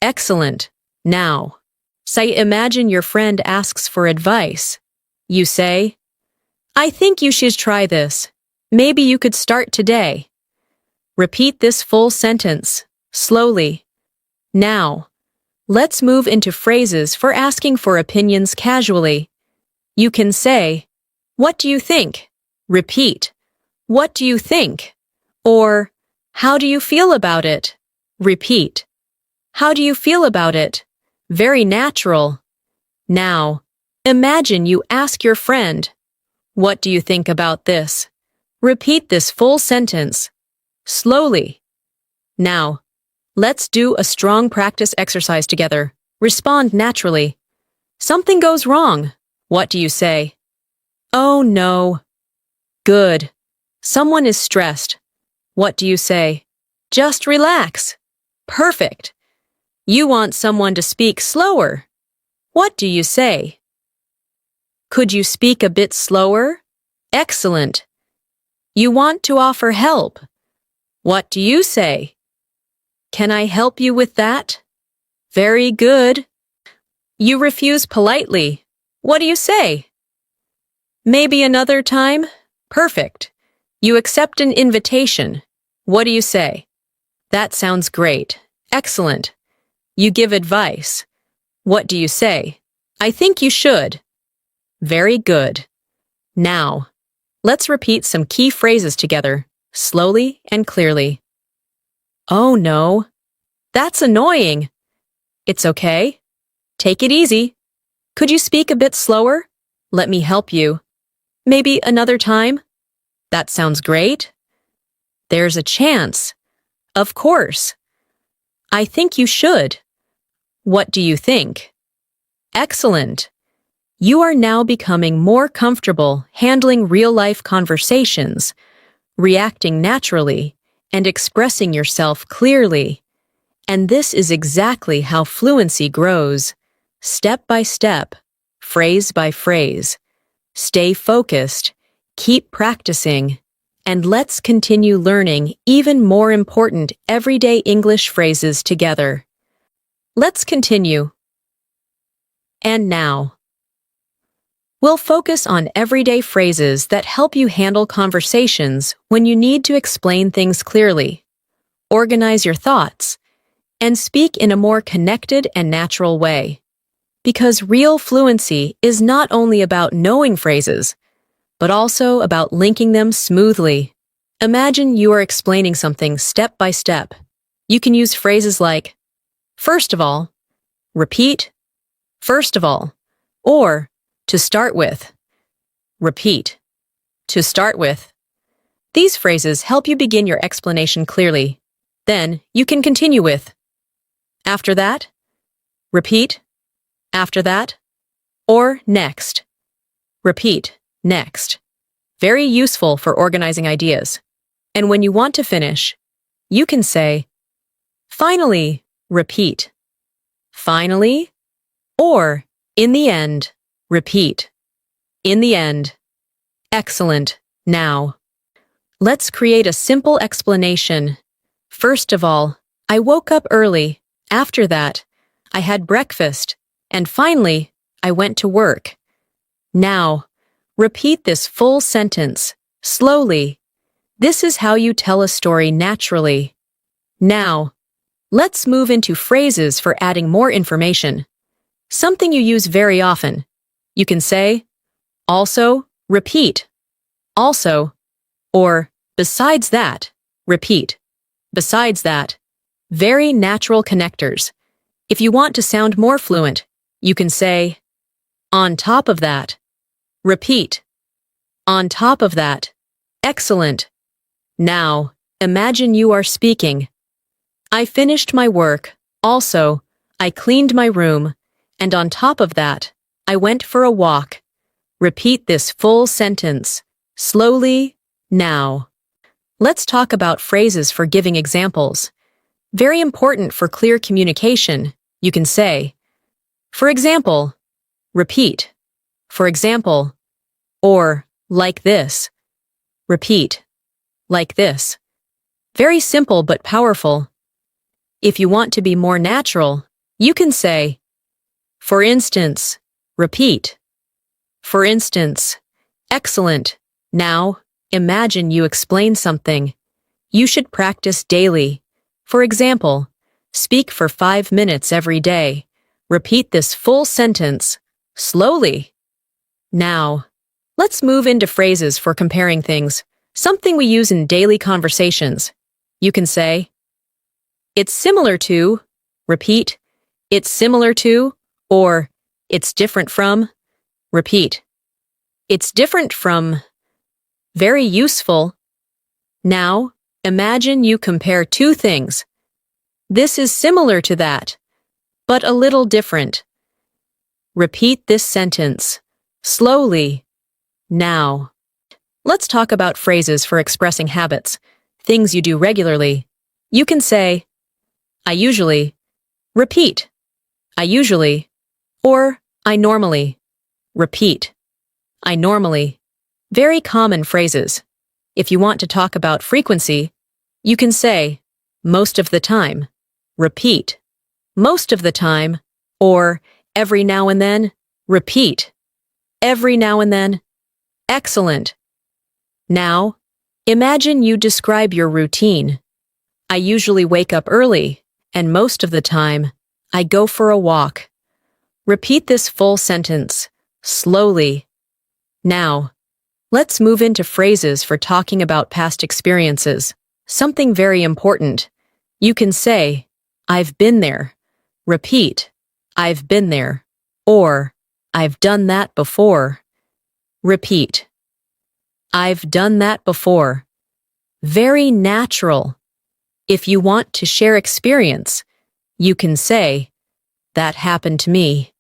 Excellent. Now, say imagine your friend asks for advice. You say, I think you should try this. Maybe you could start today. Repeat this full sentence, slowly. Now, let's move into phrases for asking for opinions casually. You can say, what do you think? Repeat, what do you think? Or, how do you feel about it? Repeat, how do you feel about it? Very natural. Now, imagine you ask your friend, what do you think about this? Repeat this full sentence, slowly. Now, let's do a strong practice exercise together. Respond naturally. Something goes wrong. What do you say? Oh no. Good. Someone is stressed. What do you say? Just relax. Perfect. You want someone to speak slower. What do you say? Could you speak a bit slower? Excellent. You want to offer help. What do you say? Can I help you with that? Very good. You refuse politely. What do you say? Maybe another time? Perfect. You accept an invitation. What do you say? That sounds great. Excellent. You give advice. What do you say? I think you should. Very good. Now, let's repeat some key phrases together, slowly and clearly. Oh no. That's annoying. It's okay. Take it easy. Could you speak a bit slower? Let me help you. Maybe another time? That sounds great. There's a chance. Of course. I think you should. What do you think? Excellent. You are now becoming more comfortable handling real-life conversations, reacting naturally, and expressing yourself clearly. And this is exactly how fluency grows, step by step, phrase by phrase. Stay focused, keep practicing, and let's continue learning even more important everyday English phrases together. Let's continue. And now, we'll focus on everyday phrases that help you handle conversations when you need to explain things clearly, organize your thoughts, and speak in a more connected and natural way. Because real fluency is not only about knowing phrases, but also about linking them smoothly. Imagine you are explaining something step by step. You can use phrases like, first of all, repeat, first of all, or to start with. Repeat, to start with. These phrases help you begin your explanation clearly. Then you can continue with, after that, repeat, after that, or next. repeat, next. Very useful for organizing ideas. And when you want to finish, you can say, finally, repeat. Finally, or in the end, repeat. In the end. Excellent. Now, let's create a simple explanation. First of all, I woke up early. After that, I had breakfast. And finally, I went to work. Now, repeat this full sentence, slowly. This is how you tell a story naturally. Now, let's move into phrases for adding more information. Something you use very often. You can say, also, repeat. Also, or besides that, repeat. Besides that. Very natural connectors. If you want to sound more fluent, you can say, on top of that. Repeat. On top of that. Excellent. Now, imagine you are speaking. I finished my work. Also, I cleaned my room. And on top of that, I went for a walk. Repeat this full sentence. Slowly, now. Let's talk about phrases for giving examples. Very important for clear communication. You can say, for example, repeat. For example, or like this. Repeat. Like this. Very simple but powerful. If you want to be more natural, you can say, for instance, repeat. For instance, excellent. Now, imagine you explain something. You should practice daily. For example, speak for 5 minutes every day. Repeat this full sentence, slowly. Now, let's move into phrases for comparing things, something we use in daily conversations. You can say, it's similar to, repeat, it's similar to, or it's different from, repeat. It's different from. Very useful. Now, imagine you compare two things. This is similar to that, but a little different. Repeat this sentence, slowly. Now. Let's talk about phrases for expressing habits, things you do regularly. You can say, I usually, repeat. I usually, or I normally. Repeat. I normally. Very common phrases. If you want to talk about frequency, you can say, most of the time. Repeat. Most of the time, or every now and then. Repeat. Every now and then. Excellent. Now, imagine you describe your routine. I usually wake up early, and most of the time, I go for a walk. Repeat this full sentence, slowly. Now, let's move into phrases for talking about past experiences. Something very important. You can say, I've been there. Repeat, I've been there. Or, I've done that before. Repeat. I've done that before. Very natural. If you want to share experience, you can say, that happened to me.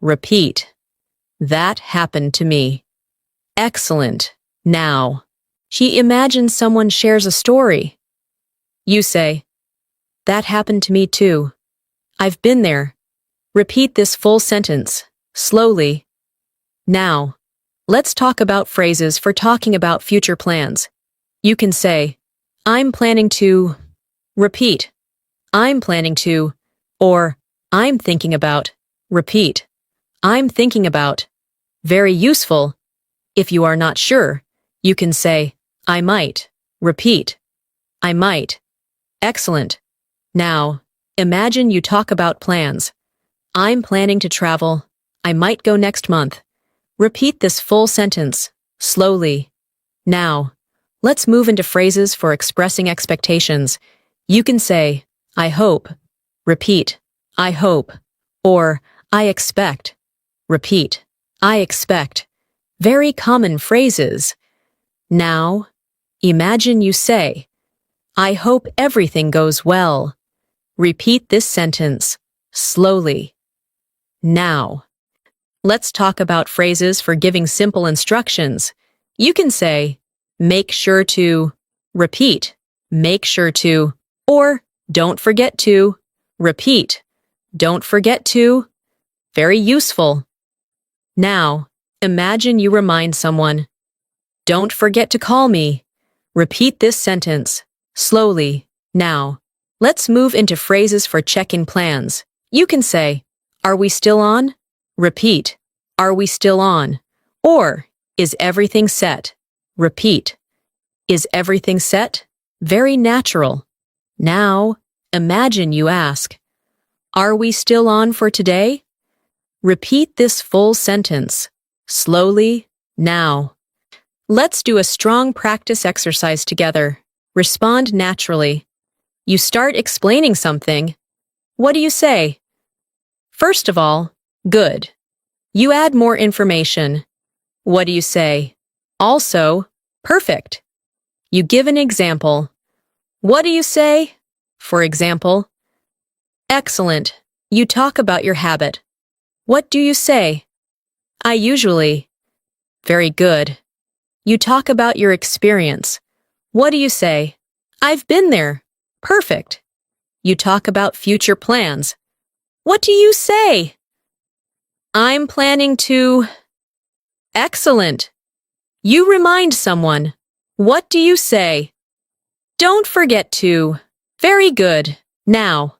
Repeat. That happened to me. Excellent. Now. She imagines someone shares a story. You say, that happened to me too. I've been there. Repeat this full sentence, slowly. Now, let's talk about phrases for talking about future plans. You can say, I'm planning to. Repeat. I'm planning to. Or, I'm thinking about. Repeat. I'm thinking about. Very useful. If you are not sure, you can say, I might. Repeat. I might. Excellent. Now, imagine you talk about plans. I'm planning to travel. I might go next month. Repeat this full sentence, slowly. Now, let's move into phrases for expressing expectations. You can say, I hope. Repeat, I hope. Or, I expect. Repeat, I expect. Very common phrases. Now, imagine you say, I hope everything goes well. Repeat this sentence, slowly. Now. let's talk about phrases for giving simple instructions. You can say, make sure to, repeat, make sure to, or don't forget to, repeat, don't forget to. Very useful. Now, imagine you remind someone, don't forget to call me. Repeat this sentence, slowly. Now, let's move into phrases for check-in plans. You can say, are we still on? Repeat, are we still on? Or, is everything set? Repeat, is everything set? Very natural. Now, imagine you ask, are we still on for today? Repeat this full sentence, slowly, now. Let's do a strong practice exercise together. Respond naturally. You start explaining something. What do you say? First of all, good. You add more information. What do you say? Also, perfect. You give an example. What do you say? For example, excellent. You talk about your habit. What do you say? I usually. Very good. You talk about your experience. What do you say? I've been there. Perfect. You talk about future plans. What do you say? I'm planning to. Excellent. You remind someone. What do you say? Don't forget to. Very good. Now,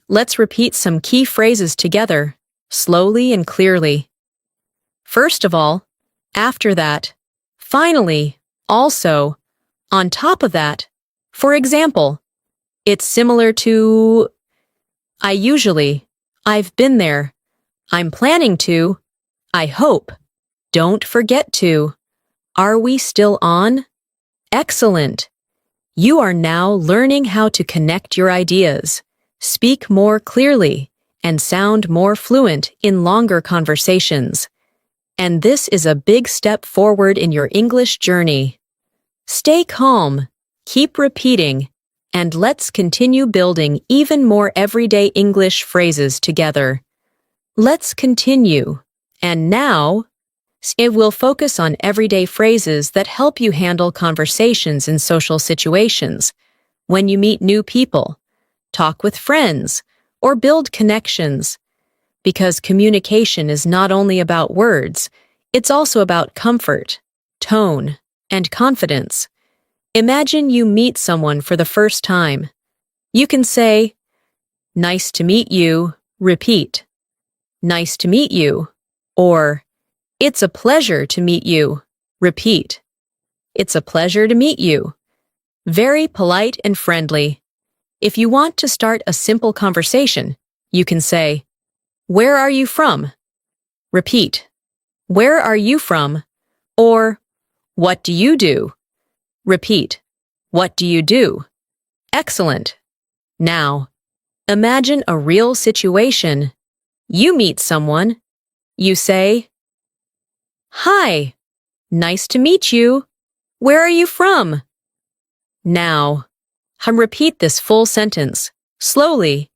let's repeat some key phrases together, slowly and clearly. First of all, after that, finally, also, on top of that. For example, it's similar to I usually, I've been there, I'm planning to, I hope, don't forget to. Are we still on? Excellent. You are now learning how to connect your ideas, speak more clearly, and sound more fluent in longer conversations. And this is a big step forward in your English journey. Stay calm, keep repeating, and let's continue building even more everyday English phrases together. Let's continue. And now, it will focus on everyday phrases that help you handle conversations in social situations, when you meet new people, talk with friends, or build connections. Because communication is not only about words, it's also about comfort, tone, and confidence. Imagine you meet someone for the first time. You can say, nice to meet you, repeat, nice to meet you, or it's a pleasure to meet you, repeat, it's a pleasure to meet you. Very polite and friendly. If you want to start a simple conversation, you can say, where are you from? Repeat, where are you from? Or, what do you do? Repeat, what do you do? Excellent. Now, imagine a real situation. You meet someone. You say, hi, nice to meet you. Where are you from? Now, repeat this full sentence, slowly.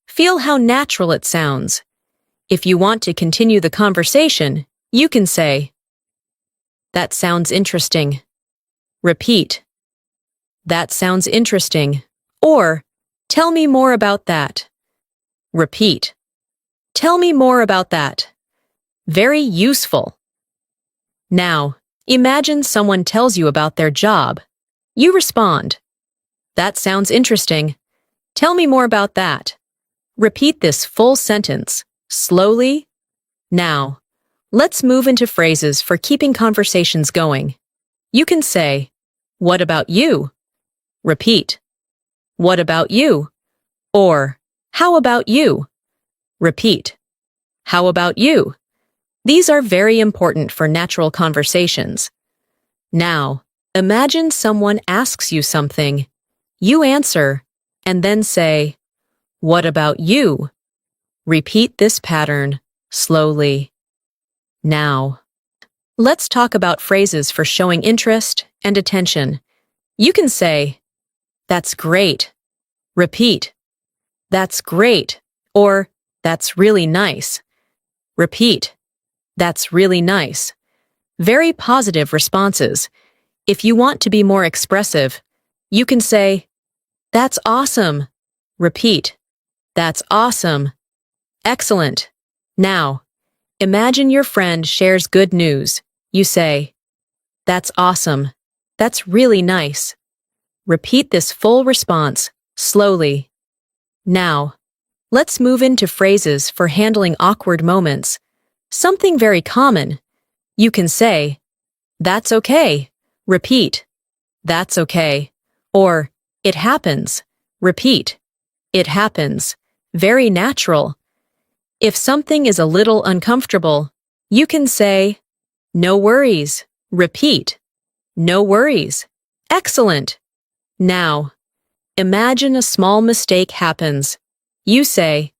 Feel how natural it sounds. If you want to continue the conversation, you can say, that sounds interesting. Repeat, that sounds interesting. Or, tell me more about that. Repeat, tell me more about that. Very useful. Now, imagine someone tells you about their job. You respond, that sounds interesting. Tell me more about that. Repeat this full sentence, slowly. Now, let's move into phrases for keeping conversations going. You can say, what about you? Repeat, what about you? Or, how about you? Repeat, how about you? These are very important for natural conversations. Now, imagine someone asks you something. You answer, and then say, what about you? Repeat this pattern, slowly. Now, let's talk about phrases for showing interest and attention. You can say, that's great. Repeat, that's great. Or, that's really nice. Repeat, That's really nice. Very positive responses. If you want to be more expressive, you can say, That's awesome. Repeat, That's awesome. Excellent. Now, imagine your friend shares good news. You say, That's awesome. That's really nice. Repeat this full response, slowly. Now, let's move into phrases for handling awkward moments. Something very common. You can say, That's okay. Repeat, That's okay. Or, It happens. Repeat, It happens. Very natural. If something is a little uncomfortable, you can say, No worries. Repeat, No worries. Excellent. Now, imagine a small mistake happens. You say,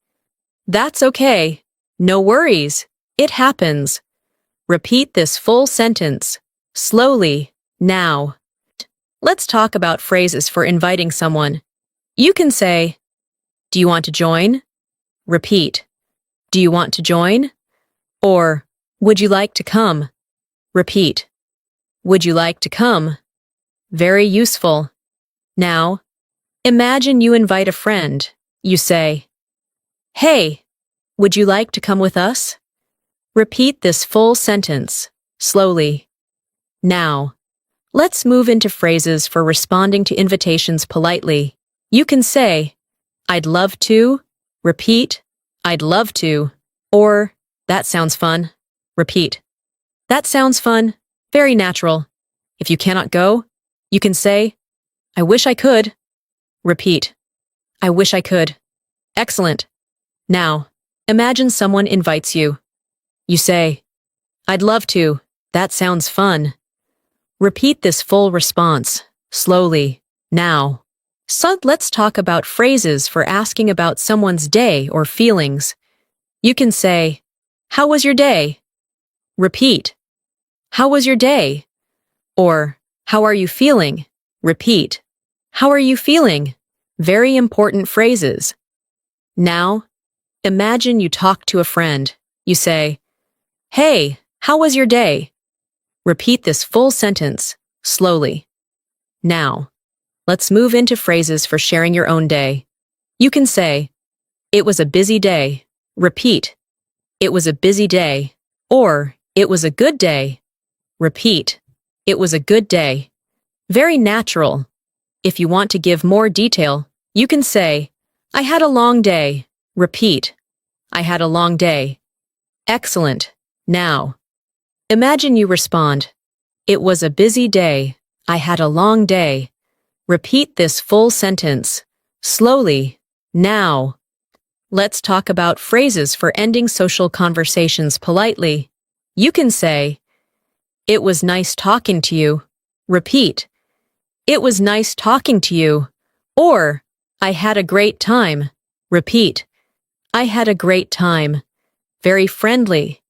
That's okay. No worries. It happens. Repeat this full sentence, slowly, now. Let's talk about phrases for inviting someone. You can say, Do you want to join? Repeat, Do you want to join? Or, Would you like to come? Repeat, Would you like to come? Very useful. Now, imagine you invite a friend. You say, Hey, would you like to come with us? Repeat this full sentence, slowly. Now, let's move into phrases for responding to invitations politely. You can say, I'd love to. Repeat, I'd love to. Or, That sounds fun. Repeat, That sounds fun. Very natural. If you cannot go, you can say, I wish I could. Repeat, I wish I could. Excellent. Now, imagine someone invites you. You say, I'd love to. That sounds fun. Repeat this full response, slowly, now. So let's talk about phrases for asking about someone's day or feelings. You can say, How was your day? Repeat, How was your day? Or, How are you feeling? Repeat, How are you feeling? Very important phrases. Now, imagine you talk to a friend. You say, Hey, how was your day? Repeat this full sentence, slowly. Now, let's move into phrases for sharing your own day. You can say, It was a busy day. Repeat, It was a busy day. Or, It was a good day. Repeat, It was a good day. Very natural. If you want to give more detail, you can say, I had a long day. Repeat, I had a long day. Excellent. Now, imagine you respond, It was a busy day. I had a long day. Repeat this full sentence, slowly, now. Let's talk about phrases for ending social conversations politely. You can say, It was nice talking to you. Repeat, It was nice talking to you. Or, I had a great time. Repeat, I had a great time. Very friendly.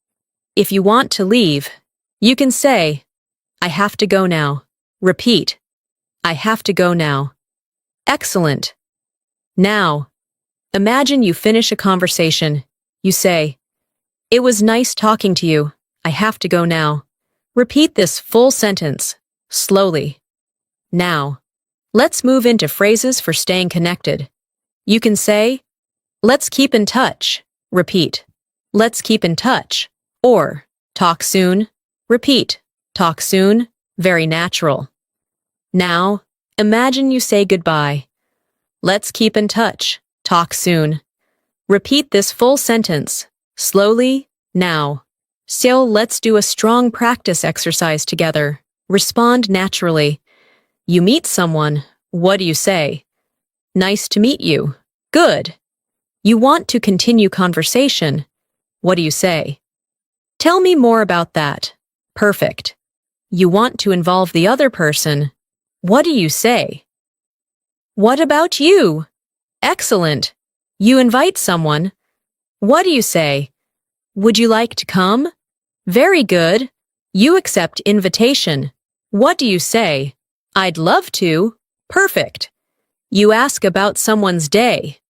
If you want to leave, you can say, I have to go now. Repeat, I have to go now. Excellent. Now, imagine you finish a conversation. You say, It was nice talking to you. I have to go now. Repeat this full sentence, slowly. Now, let's move into phrases for staying connected. You can say, Let's keep in touch. Repeat, Let's keep in touch. Or, Talk soon. Repeat, Talk soon. Very natural. Now, imagine you say goodbye. Let's keep in touch. Talk soon. Repeat this full sentence, slowly, now. So let's do a strong practice exercise together. Respond naturally. You meet someone. What do you say? Nice to meet you. Good. You want to continue conversation. What do you say? Tell me more about that. Perfect. You want to involve the other person. What do you say? What about you? Excellent. You invite someone. What do you say? Would you like to come? Very good. You accept invitation. What do you say? I'd love to. Perfect. You ask about someone's day.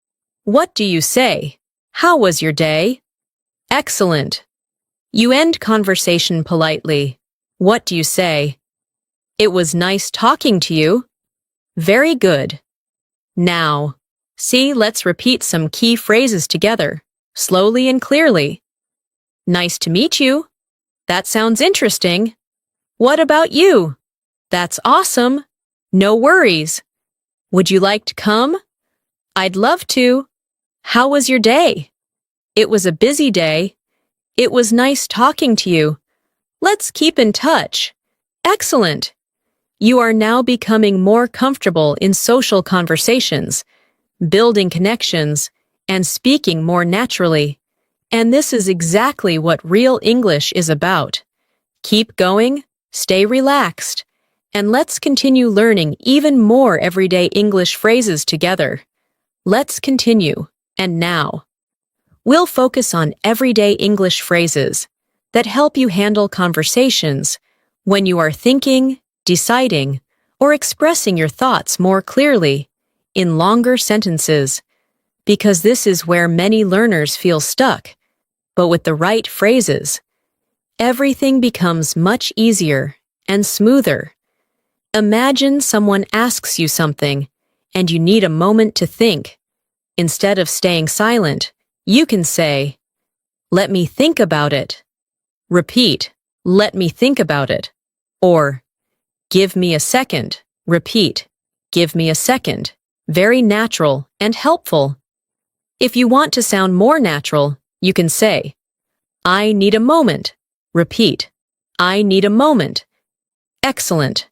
What do you say? How was your day? Excellent. You end conversation politely. What do you say? It was nice talking to you. Very good. Now, see, let's repeat some key phrases together, slowly and clearly. Nice to meet you. That sounds interesting. What about you? That's awesome. No worries. Would you like to come? I'd love to. How was your day? It was a busy day. It was nice talking to you. Let's keep in touch. Excellent. You are now becoming more comfortable in social conversations, building connections, and speaking more naturally. And this is exactly what real English is about. Keep going, stay relaxed, and let's continue learning even more everyday English phrases together. Let's continue, and now. We'll focus on everyday English phrases that help you handle conversations when you are thinking, deciding, or expressing your thoughts more clearly in longer sentences, because this is where many learners feel stuck. But with the right phrases, everything becomes much easier and smoother. Imagine someone asks you something and you need a moment to think. Instead of staying silent, you can say, "Let me think about it." Repeat, "Let me think about it." Or, "Give me a second." Repeat, "Give me a second." Very natural and helpful. If you want to sound more natural, you can say, "I need a moment." Repeat, "I need a moment." Excellent.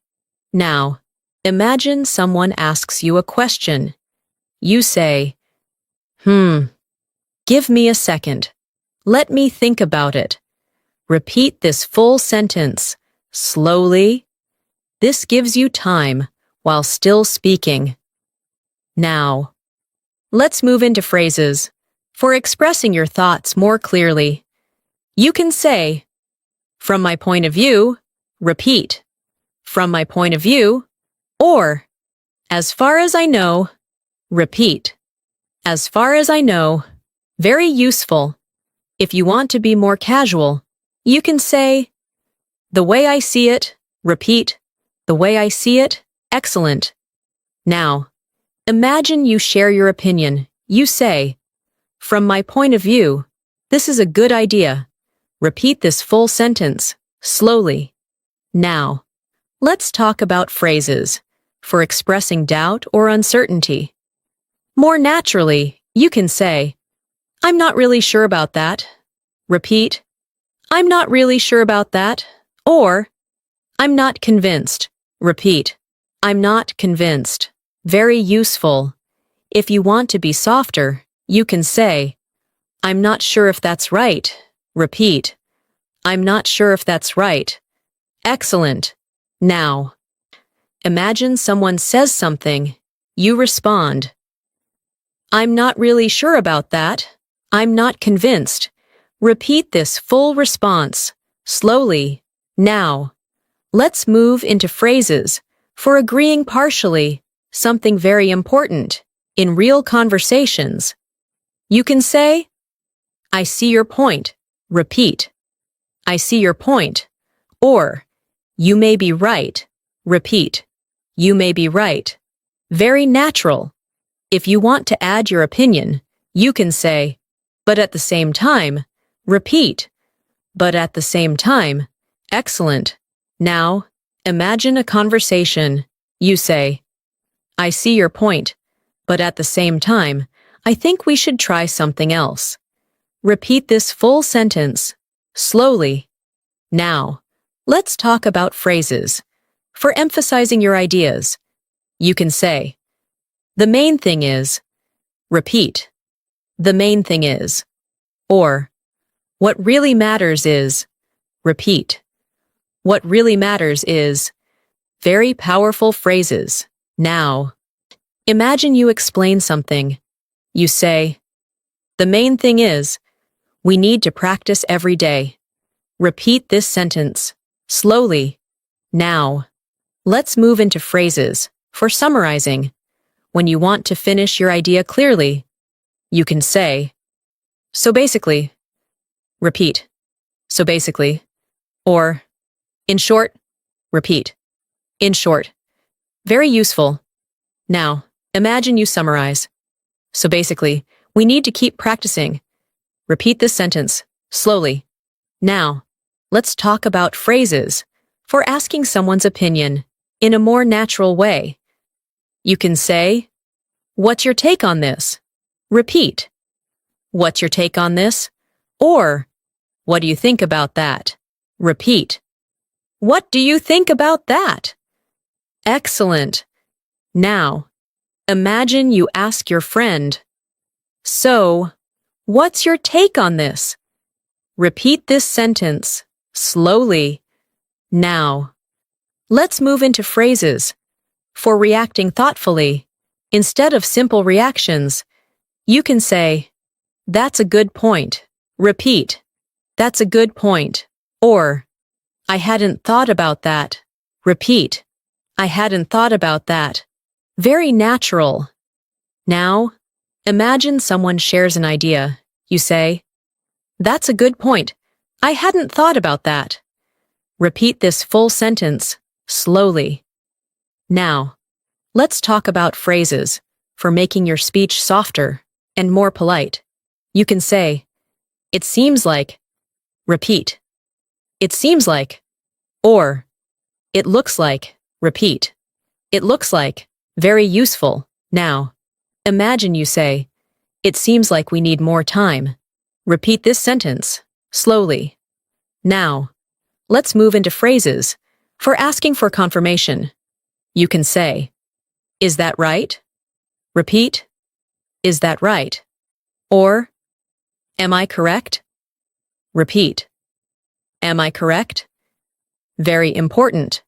Now, imagine someone asks you a question. You say, Give me a second. Let me think about it." Repeat this full sentence, slowly. This gives you time while still speaking. Now, let's move into phrases for expressing your thoughts more clearly. You can say, "From my point of view." Repeat, "From my point of view." Or, "As far as I know." Repeat, "As far as I know." Very useful. If you want to be more casual, you can say, "The way I see it." Repeat, "The way I see it." Excellent. Now, imagine you share your opinion. You say, "From my point of view, this is a good idea." Repeat this full sentence, slowly. Now, let's talk about phrases for expressing doubt or uncertainty. More naturally, you can say, "I'm not really sure about that." Repeat, "I'm not really sure about that." Or, "I'm not convinced." Repeat, "I'm not convinced." Very useful. If you want to be softer, you can say, "I'm not sure if that's right." Repeat, "I'm not sure if that's right." Excellent. Now, imagine someone says something. You respond, "I'm not really sure about that." "I'm not convinced." Repeat this full response, slowly. Now, let's move into phrases for agreeing partially, something very important in real conversations. You can say, "I see your point." Repeat, "I see your point." Or, "You may be right." Repeat, "You may be right." Very natural. If you want to add your opinion, you can say, "But at the same time." Repeat, "But at the same time." Excellent. Now, imagine a conversation. You say, "I see your point, but at the same time, I think we should try something else." Repeat this full sentence, slowly. Now, let's talk about phrases for emphasizing your ideas. You can say, "The main thing is." Repeat, "The main thing is." Or, "What really matters is." Repeat, "What really matters is." Very powerful phrases. Now, imagine you explain something. You say, "The main thing is, we need to practice every day." Repeat this sentence, slowly. Now, let's move into phrases for summarizing. When you want to finish your idea clearly, you can say, "So basically." Repeat, So basically, or, in short, repeat. In short. Very useful. Now, imagine you summarize. So basically, we need to keep practicing. Repeat this sentence, slowly. Now, let's talk about phrases for asking someone's opinion in a more natural way. You can say, "What's your take on this?" Repeat, "What's your take on this?" Or, "What do you think about that?" Repeat, "What do you think about that?" Excellent. Now, imagine you ask your friend, "So, what's your take on this?" Repeat this sentence, slowly. Now, let's move into phrases for reacting thoughtfully. Instead of simple reactions, you can say, "That's a good point." Repeat, "That's a good point." Or, "I hadn't thought about that." Repeat, "I hadn't thought about that." Very natural. Now, imagine someone shares an idea. You say, "That's a good point. I hadn't thought about that." Repeat this full sentence, slowly. Now, let's talk about phrases for making your speech softer and more polite. You can say, "It seems like." Repeat, "It seems like." Or, "It looks like." Repeat, "It looks like." Very useful. Now, imagine you say, "It seems like we need more time." Repeat this sentence, slowly. Now, let's move into phrases for asking for confirmation. You can say, "Is that right?" Repeat, "Is that right?" Or, "Am I correct?" Repeat, "Am I correct?" Very important.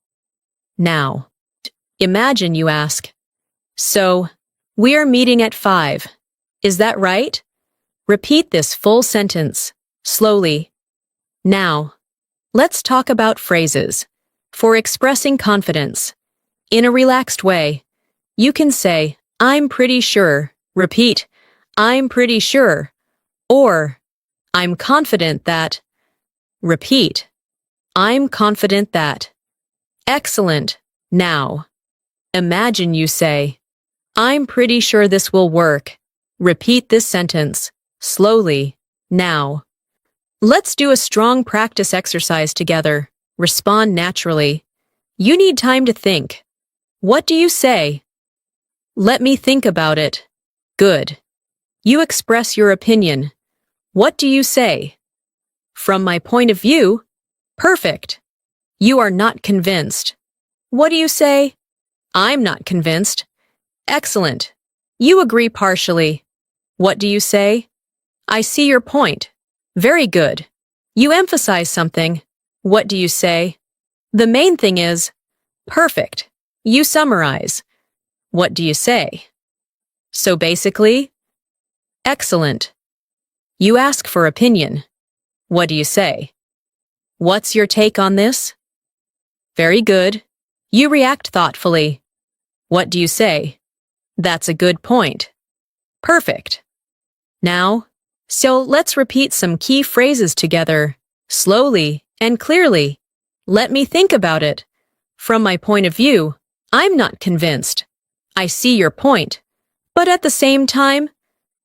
Now, imagine you ask, "So, we're meeting at 5. Is that right?" Repeat this full sentence, slowly. Now, let's talk about phrases for expressing confidence. In a relaxed way, you can say, "I'm pretty sure." Repeat, "I'm pretty sure." Or, "I'm confident that." Repeat, "I'm confident that." Excellent. Now, imagine you say, "I'm pretty sure this will work." Repeat this sentence, slowly. Now, let's do a strong practice exercise together. Respond naturally. You need time to think. What do you say? "Let me think about it." Good. You express your opinion. What do you say? "From my point of view." Perfect. You are not convinced. What do you say? "I'm not convinced." Excellent. You agree partially. What do you say? "I see your point." Very good. You emphasize something. What do you say? "The main thing is." Perfect. You summarize. What do you say? So basically, excellent. You ask for opinion. What do you say? "What's your take on this?" Very good. You react thoughtfully. What do you say? "That's a good point." Perfect. Now, so let's repeat some key phrases together, slowly and clearly. "Let me think about it." "From my point of view." "I'm not convinced." "I see your point." "But at the same time."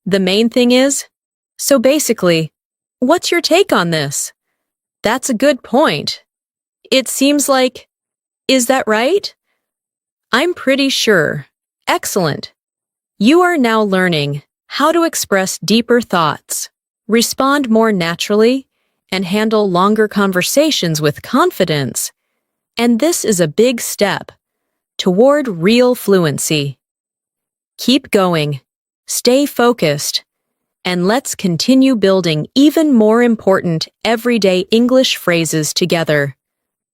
"The main thing is." So basically, "What's your take on this?" "That's a good point." "It seems like." "Is that right?" "I'm pretty sure." Excellent. You are now learning how to express deeper thoughts, respond more naturally, and handle longer conversations with confidence. And this is a big step toward real fluency. Keep going, stay focused, and let's continue building even more important everyday English phrases together.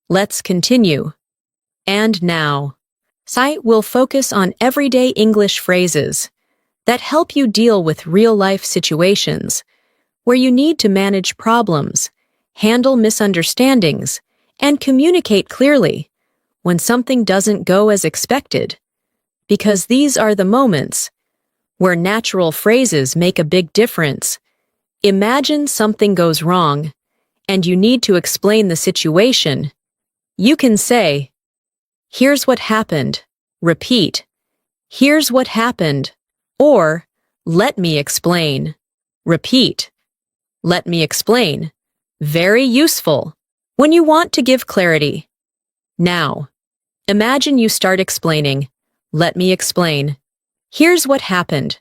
Let's continue. And now, Site will focus on everyday English phrases that help you deal with real-life situations where you need to manage problems, handle misunderstandings, and communicate clearly when something doesn't go as expected, because these are the moments where natural phrases make a big difference. Imagine something goes wrong, and you need to explain the situation, you can say, "Here's what happened." Repeat, "Here's what happened," or "Let me explain." Repeat, "Let me explain." Very useful when you want to give clarity. Now, imagine you start explaining. Let me explain. Here's what happened.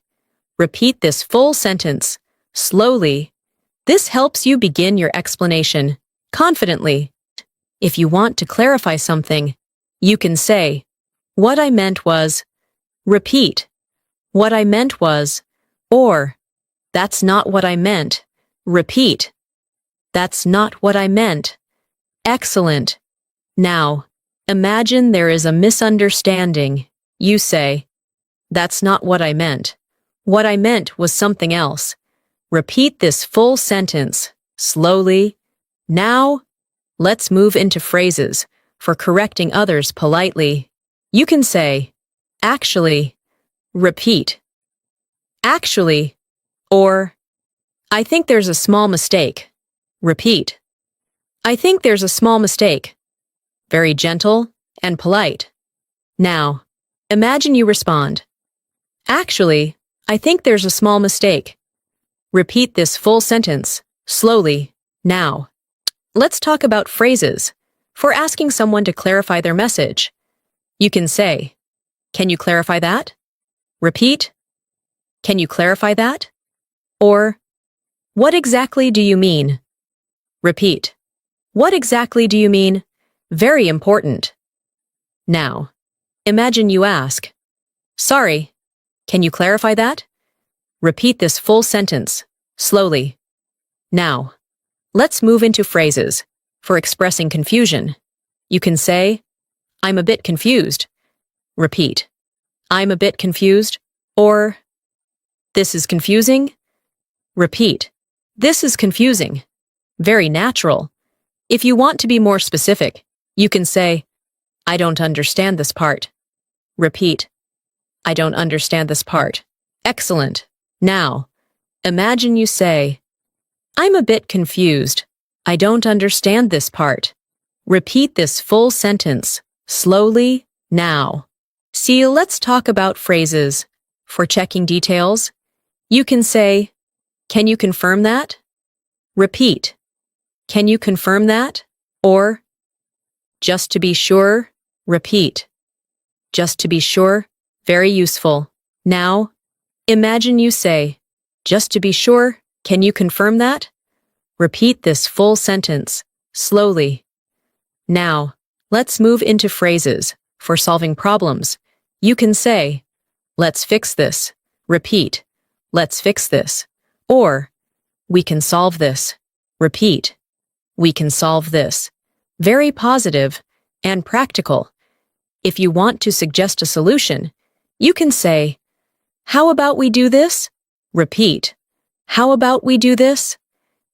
Repeat this full sentence, slowly. This helps you begin your explanation confidently. If you want to clarify something, you can say, "What I meant was," repeat, "What I meant was," or "That's not what I meant." Repeat, "That's not what I meant." Excellent. Now, imagine there is a misunderstanding. You say, "That's not what I meant. What I meant was something else." Repeat this full sentence, slowly. Now, let's move into phrases for correcting others politely. You can say, "Actually," repeat, "Actually," or "I think there's a small mistake." Repeat, "I think there's a small mistake." Very gentle and polite. Now, imagine you respond, "Actually, I think there's a small mistake." Repeat this full sentence, slowly. Now, let's talk about phrases for asking someone to clarify their message. You can say, "Can you clarify that?" Repeat, "Can you clarify that?" Or, "What exactly do you mean?" Repeat, "What exactly do you mean?" Very important. Now, imagine you ask, "Sorry, can you clarify that?" Repeat this full sentence, slowly. Now, let's move into phrases for expressing confusion. You can say, "I'm a bit confused." Repeat, "I'm a bit confused," or "This is confusing." Repeat, "This is confusing." Very natural. If you want to be more specific, you can say, "I don't understand this part." Repeat, "I don't understand this part." Excellent. Now, imagine you say, "I'm a bit confused. I don't understand this part." Repeat this full sentence, slowly, now. See, let's talk about phrases. For checking details, you can say, "Can you confirm that?" Repeat, "Can you confirm that?" Or, "Just to be sure." Repeat, "Just to be sure." Very useful. Now, imagine you say, "Just to be sure, can you confirm that?" Repeat this full sentence, slowly. Now, let's move into phrases for solving problems. You can say, "Let's fix this." Repeat, "Let's fix this." Or, "We can solve this." Repeat, "We can solve this." Very positive and practical. If you want to suggest a solution, you can say, "How about we do this?" Repeat, "How about we do this?"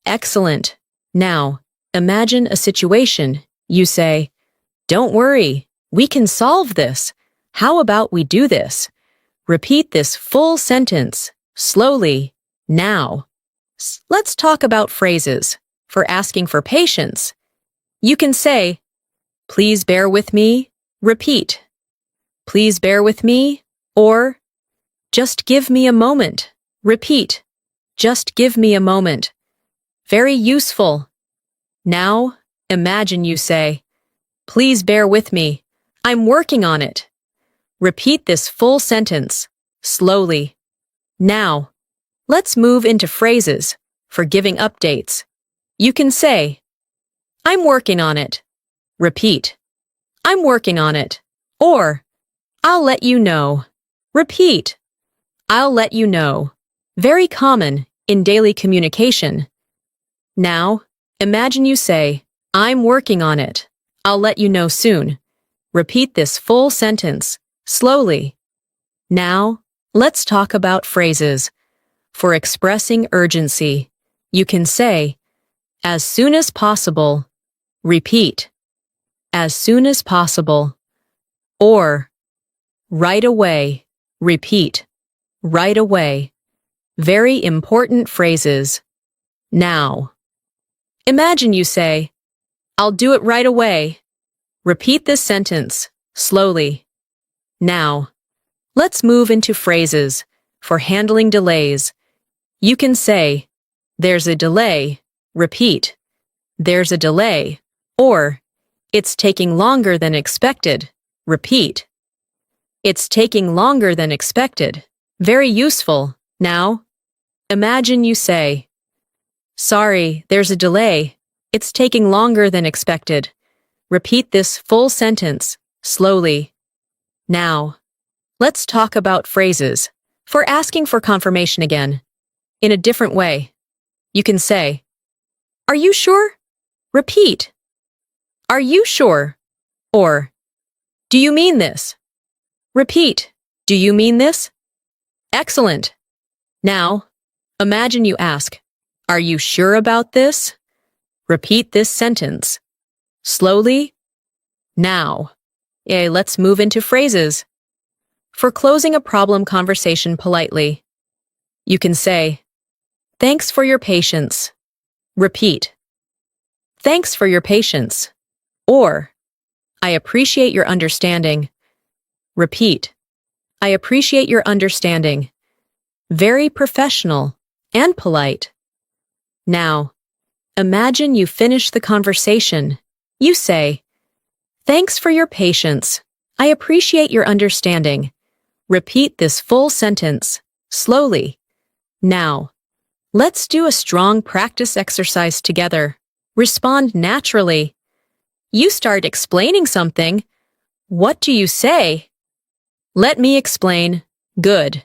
Excellent. Now, imagine a situation. You say, "Don't worry, we can solve this. How about we do this?" Repeat this full sentence, slowly, now. Let's talk about phrases for asking for patience. You can say, "Please bear with me." Repeat, "Please bear with me," or "Just give me a moment." Repeat, "Just give me a moment." Very useful. Now, imagine you say, "Please bear with me. I'm working on it." Repeat this full sentence, slowly. Now, let's move into phrases for giving updates. You can say, "I'm working on it." Repeat, "I'm working on it." Or, "I'll let you know." Repeat, "I'll let you know." Very common in daily communication. Now, imagine you say, "I'm working on it. I'll let you know soon." Repeat this full sentence, slowly. Now, let's talk about phrases. For expressing urgency, you can say, "As soon as possible." Repeat, "As soon as possible." Or, "Right away." Repeat, "Right away." Very important phrases. Now, Imagine you say, "I'll do it right away." Repeat this sentence slowly. Now, let's move into phrases for handling delays. You can say, "There's a delay." Repeat, "There's a delay," or "It's taking longer than expected." Repeat, "It's taking longer than expected." Very useful. Now, imagine you say, "Sorry, there's a delay. It's taking longer than expected." Repeat this full sentence slowly. Now, let's talk about phrases for asking for confirmation again. In a different way, you can say, "Are you sure?" Repeat, "Are you sure?" Or, "Do you mean this?" Repeat, "Do you mean this?" Excellent. Now, imagine you ask, "Are you sure about this?" Repeat this sentence slowly. Now, let's move into phrases for closing a problem conversation politely. You can say, "Thanks for your patience." Repeat, "Thanks for your patience." Or, "I appreciate your understanding." Repeat, "I appreciate your understanding." Very professional and polite. Now, imagine you finish the conversation. You say, "Thanks for your patience. I appreciate your understanding." Repeat this full sentence slowly. Now, let's do a strong practice exercise together. Respond naturally. You start explaining something. What do you say? "Let me explain." Good.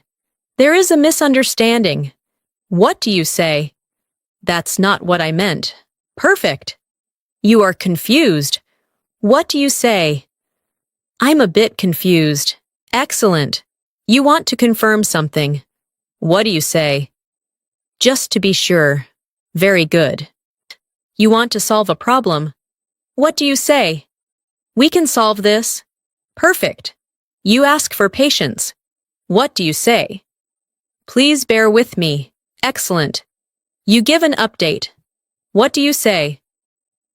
"There is a misunderstanding." What do you say? "That's not what I meant." Perfect. "You are confused." What do you say? "I'm a bit confused." Excellent. You want to confirm something. What do you say? "Just to be sure." Very good. You want to solve a problem. What do you say? "We can solve this." Perfect. You ask for patience. What do you say? "Please bear with me." Excellent. You give an update. What do you say?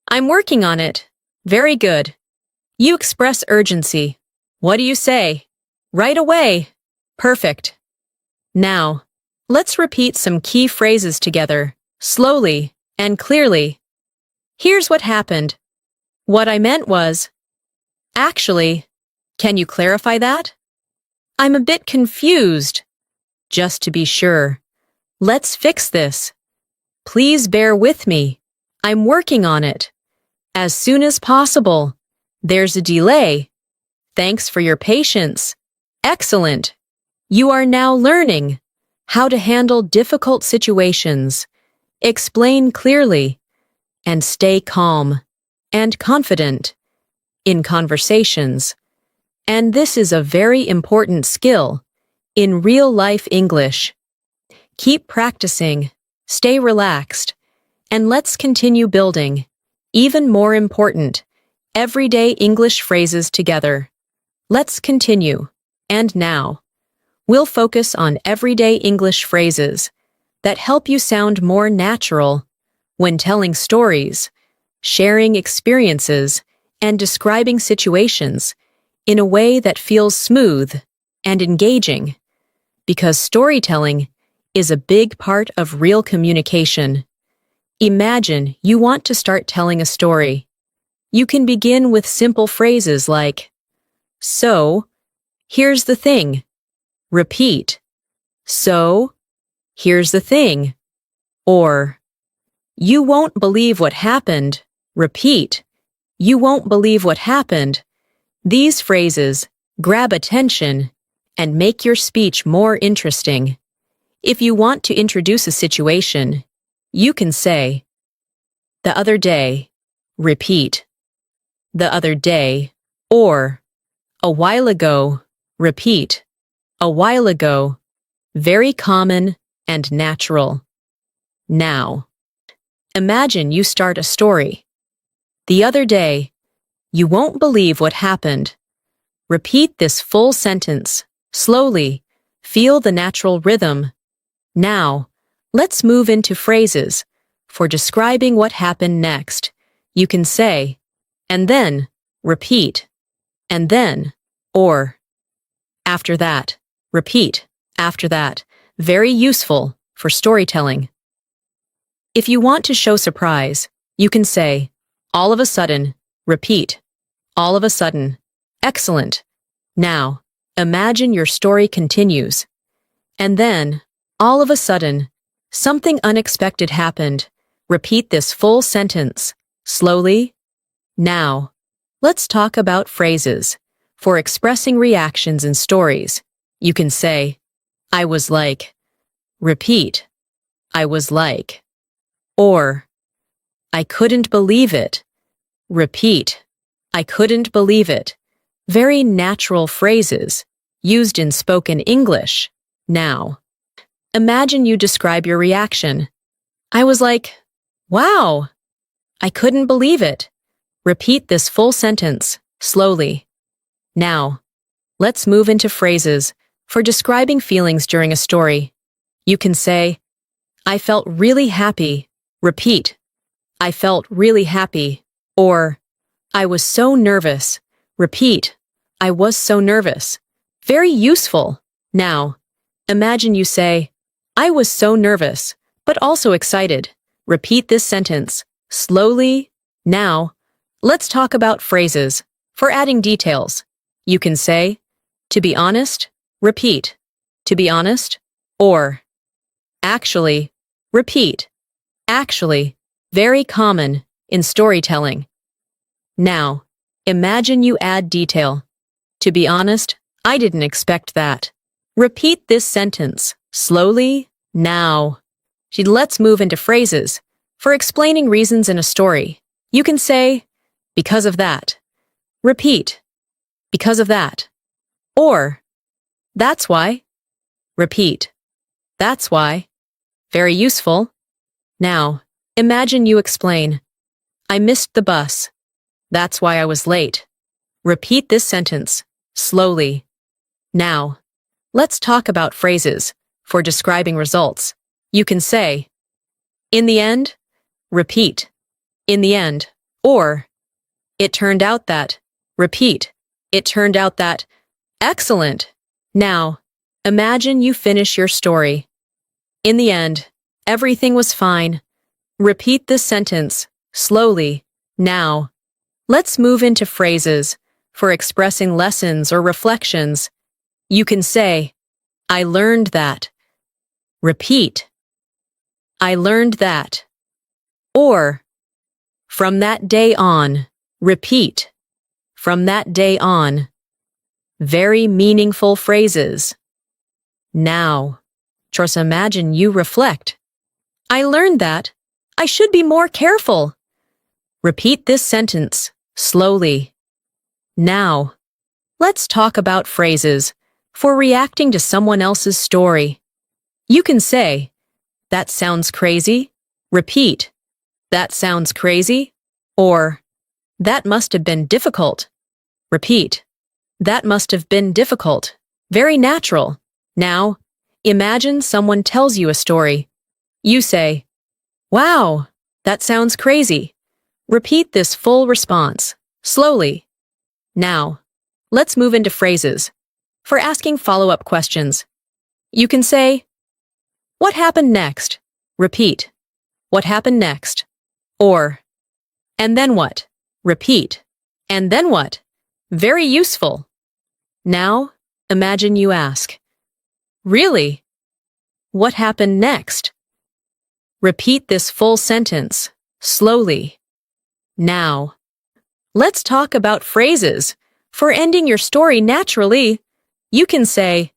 "I'm working on it." Very good. You express urgency. What do you say? "Right away." Perfect. Now, let's repeat some key phrases together, slowly and clearly. Here's what happened. What I meant was, actually, can you clarify that? I'm a bit confused. Just to be sure. Let's fix this. Please bear with me. I'm working on it. As soon as possible. There's a delay. Thanks for your patience. Excellent. You are now learning how to handle difficult situations, explain clearly, and stay calm and confident in conversations. And this is a very important skill in real-life English. Keep practicing, stay relaxed, and let's continue building, even more important, everyday English phrases together. Let's continue. And now, we'll focus on everyday English phrases that help you sound more natural when telling stories, sharing experiences, and describing situations in a way that feels smooth and engaging, because storytelling is a big part of real communication. Imagine you want to start telling a story. You can begin with simple phrases like, "So, here's the thing." Repeat, "So, here's the thing." Or, "You won't believe what happened." Repeat, "You won't believe what happened." These phrases grab attention and make your speech more interesting. If you want to introduce a situation, you can say, "The other day." Repeat, "The other day." Or, "A while ago." Repeat, "A while ago." Very common and natural. Now, imagine you start a story. "The other day." You won't believe what happened. Repeat this full sentence, slowly. Feel the natural rhythm. Now, let's move into phrases for describing what happened next. You can say, and then, repeat, and then, or after that, repeat, after that. Very useful for storytelling. If you want to show surprise, you can say, all of a sudden, repeat, all of a sudden. Excellent. Now, imagine your story continues. And then, all of a sudden, something unexpected happened. Repeat this full sentence, slowly. Now, let's talk about phrases. For expressing reactions in stories, you can say, I was like. Repeat, I was like. Or, I couldn't believe it. Repeat, I couldn't believe it. Very natural phrases, used in spoken English. Now, imagine you describe your reaction. I was like, wow, I couldn't believe it. Repeat this full sentence, slowly. Now, let's move into phrases for describing feelings during a story. You can say, I felt really happy. Repeat, I felt really happy. Or, I was so nervous. Repeat, I was so nervous. Very useful. Now, imagine you say, I was so nervous, but also excited. Repeat this sentence, slowly. Now, let's talk about phrases for adding details. You can say, to be honest, repeat, to be honest, or actually, repeat, actually, very common in storytelling. Now, imagine you add detail. To be honest, I didn't expect that. Repeat this sentence, slowly. Now, let's move into phrases for explaining reasons in a story. You can say, because of that. Repeat, because of that. Or, that's why. Repeat, that's why. Very useful. Now, imagine you explain, I missed the bus. That's why I was late. Repeat this sentence, slowly. Now, let's talk about phrases for describing results. You can say, in the end, repeat, in the end, or it turned out that, repeat, it turned out that. Excellent. Now, imagine you finish your story. In the end, everything was fine. Repeat this sentence, slowly. Now, let's move into phrases for expressing lessons or reflections. You can say, I learned that. Repeat, I learned that. Or, from that day on. Repeat, from that day on. Very meaningful phrases. Now, just imagine you reflect. I learned that. I should be more careful. Repeat this sentence, slowly. Now, let's talk about phrases for reacting to someone else's story. You can say, that sounds crazy. Repeat, that sounds crazy. Or, that must have been difficult. Repeat, that must have been difficult. Very natural. Now, imagine someone tells you a story. You say, wow, that sounds crazy. Repeat this full response, slowly. Now, let's move into phrases for asking follow-up questions. You can say, what happened next? Repeat, what happened next? Or, and then what? Repeat, and then what? Very useful. Now, imagine you ask, really? What happened next? Repeat this full sentence, slowly. Now, let's talk about phrases for ending your story naturally. You can say,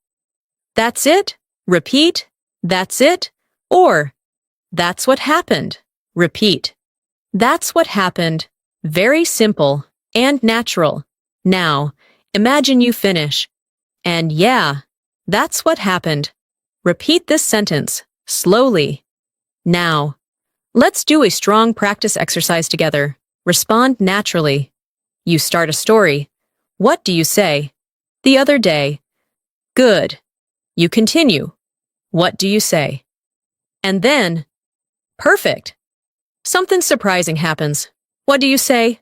that's it. Repeat, that's it. Or, that's what happened. Repeat, that's what happened. Very simple and natural. Now, imagine you finish. And yeah, that's what happened. Repeat this sentence, slowly. Now, let's do a strong practice exercise together. Respond naturally. You start a story. What do you say? The other day. Good. You continue. What do you say? And then, perfect. Something surprising happens. What do you say?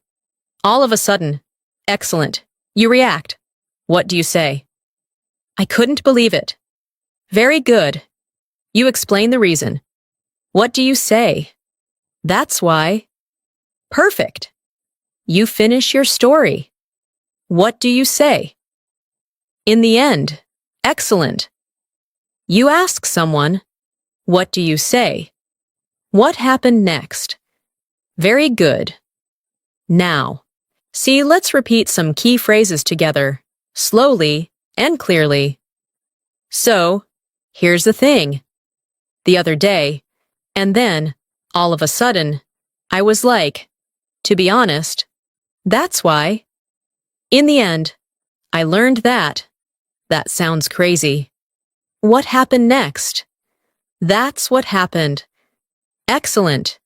All of a sudden. Excellent. You react. What do you say? I couldn't believe it. Very good. You explain the reason. What do you say? That's why. Perfect. You finish your story. What do you say? In the end. Excellent. You ask someone, what do you say? What happened next? Very good. Now. See, let's repeat some key phrases together, slowly and clearly. So, here's the thing. The other day, and then, all of a sudden, I was like, to be honest, that's why. In the end, I learned that. That sounds crazy. What happened next? That's what happened. Excellent.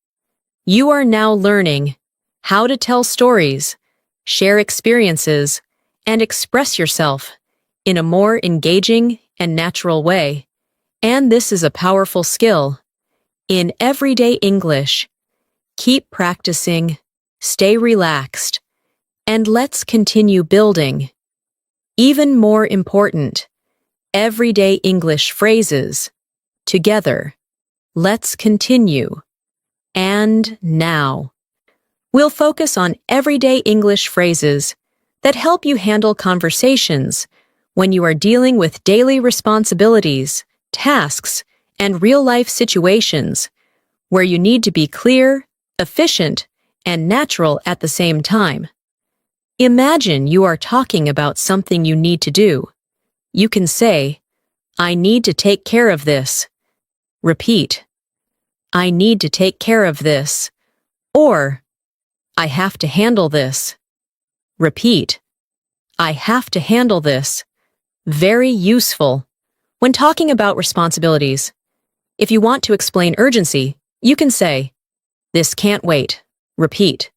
You are now learning how to tell stories, share experiences, and express yourself in a more engaging and natural way. And this is a powerful skill. In everyday English, keep practicing, stay relaxed, and let's continue building. Even more important, everyday English phrases. Together. Let's continue. And now. We'll focus on everyday English phrases that help you handle conversations when you are dealing with daily responsibilities, tasks, and real-life situations where you need to be clear, efficient, and natural at the same time. Imagine you are talking about something you need to do. You can say, I need to take care of this. Repeat, I need to take care of this. Or, I have to handle this. Repeat, I have to handle this. Very useful. When talking about responsibilities, if you want to explain urgency, you can say, this can't wait. Repeat,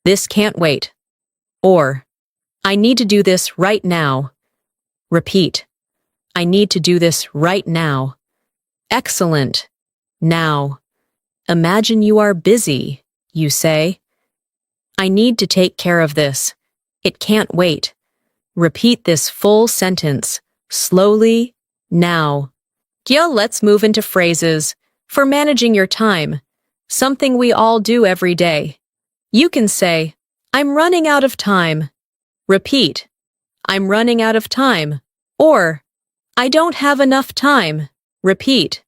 this can't wait. Or, I need to do this right now. Repeat, I need to do this right now. Excellent. Now. Imagine you are busy. You say, I need to take care of this. It can't wait. Repeat this full sentence, slowly, now. Now let's move into phrases for managing your time, something we all do every day. You can say, I'm running out of time. Repeat, I'm running out of time. Or, I don't have enough time. Repeat,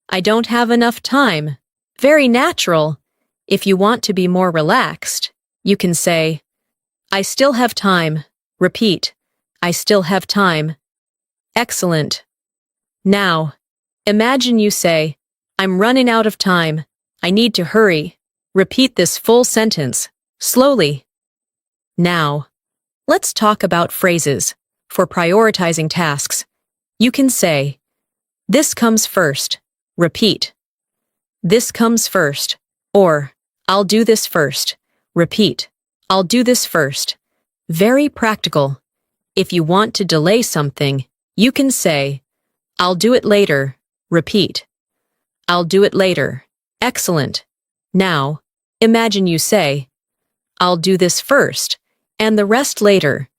I don't have enough time. Very natural. If you want to be more relaxed, you can say, I still have time. Repeat, I still have time. Excellent. Now, imagine you say, I'm running out of time. I need to hurry. Repeat this full sentence, slowly. Now, let's talk about phrases for prioritizing tasks. You can say, this comes first. Repeat, this comes first. Or, I'll do this first. Repeat, I'll do this first. Very practical. If you want to delay something, you can say, I'll do it later. Repeat, I'll do it later. Excellent. Now, imagine you say, I'll do this first, and the rest later.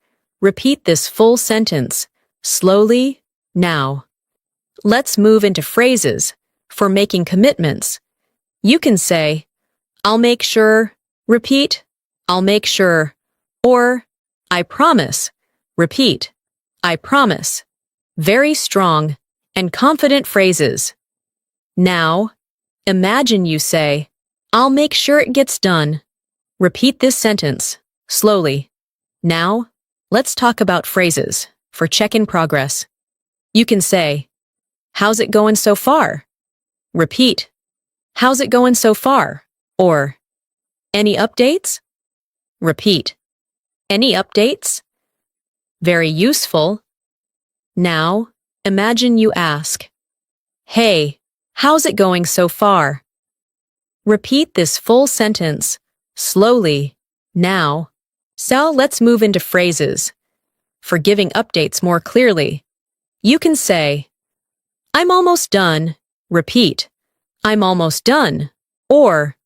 Repeat this full sentence, slowly, now. Let's move into phrases for making commitments. You can say, I'll make sure. Repeat, I'll make sure. Or, I promise. Repeat, I promise. Very strong and confident phrases. Now, imagine you say, I'll make sure it gets done. Repeat this sentence, slowly. Now, let's talk about phrases for check-in progress. You can say, how's it going so far? Repeat, how's it going so far? Or, any updates? Repeat, any updates? Very useful. Now, imagine you ask, hey, how's it going so far? Repeat this full sentence, slowly, now. So let's move into phrases for giving updates more clearly. You can say, I'm almost done. Repeat, I'm almost done. Or,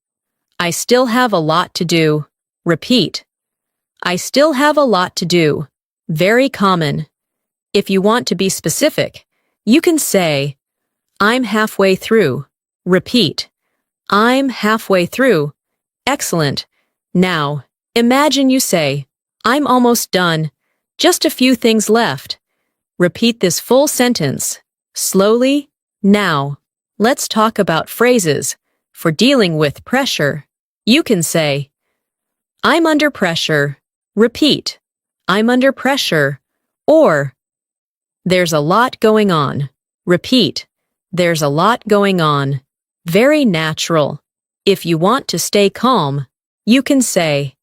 I still have a lot to do. Repeat. I still have a lot to do. Very common. If you want to be specific, you can say, I'm halfway through. Repeat. I'm halfway through. Excellent. Now, imagine you say, I'm almost done. Just a few things left. Repeat this full sentence. Slowly. Now, let's talk about phrases for dealing with pressure. You can say, I'm under pressure. Repeat. I'm under pressure. Or, there's a lot going on. Repeat. There's a lot going on. Very natural. If you want to stay calm, you can say,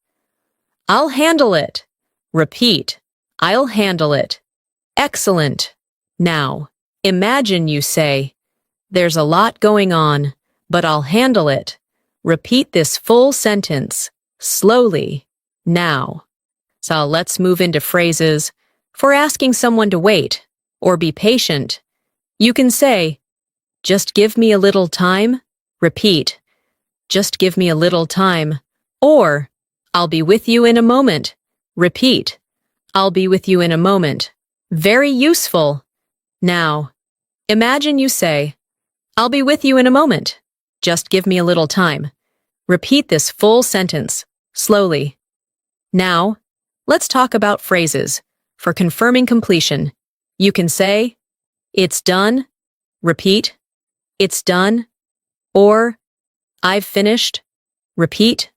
I'll handle it. Repeat. I'll handle it. Excellent. Now, imagine you say, there's a lot going on, but I'll handle it. Repeat this full sentence, slowly, now. So let's move into phrases for asking someone to wait or be patient. You can say, just give me a little time. Repeat, just give me a little time. Or, I'll be with you in a moment. Repeat, I'll be with you in a moment. Very useful. Now, imagine you say, I'll be with you in a moment. Just give me a little time. Repeat this full sentence, slowly. Now, let's talk about phrases for confirming completion. You can say, it's done. Repeat, it's done. Or, I've finished. Repeat,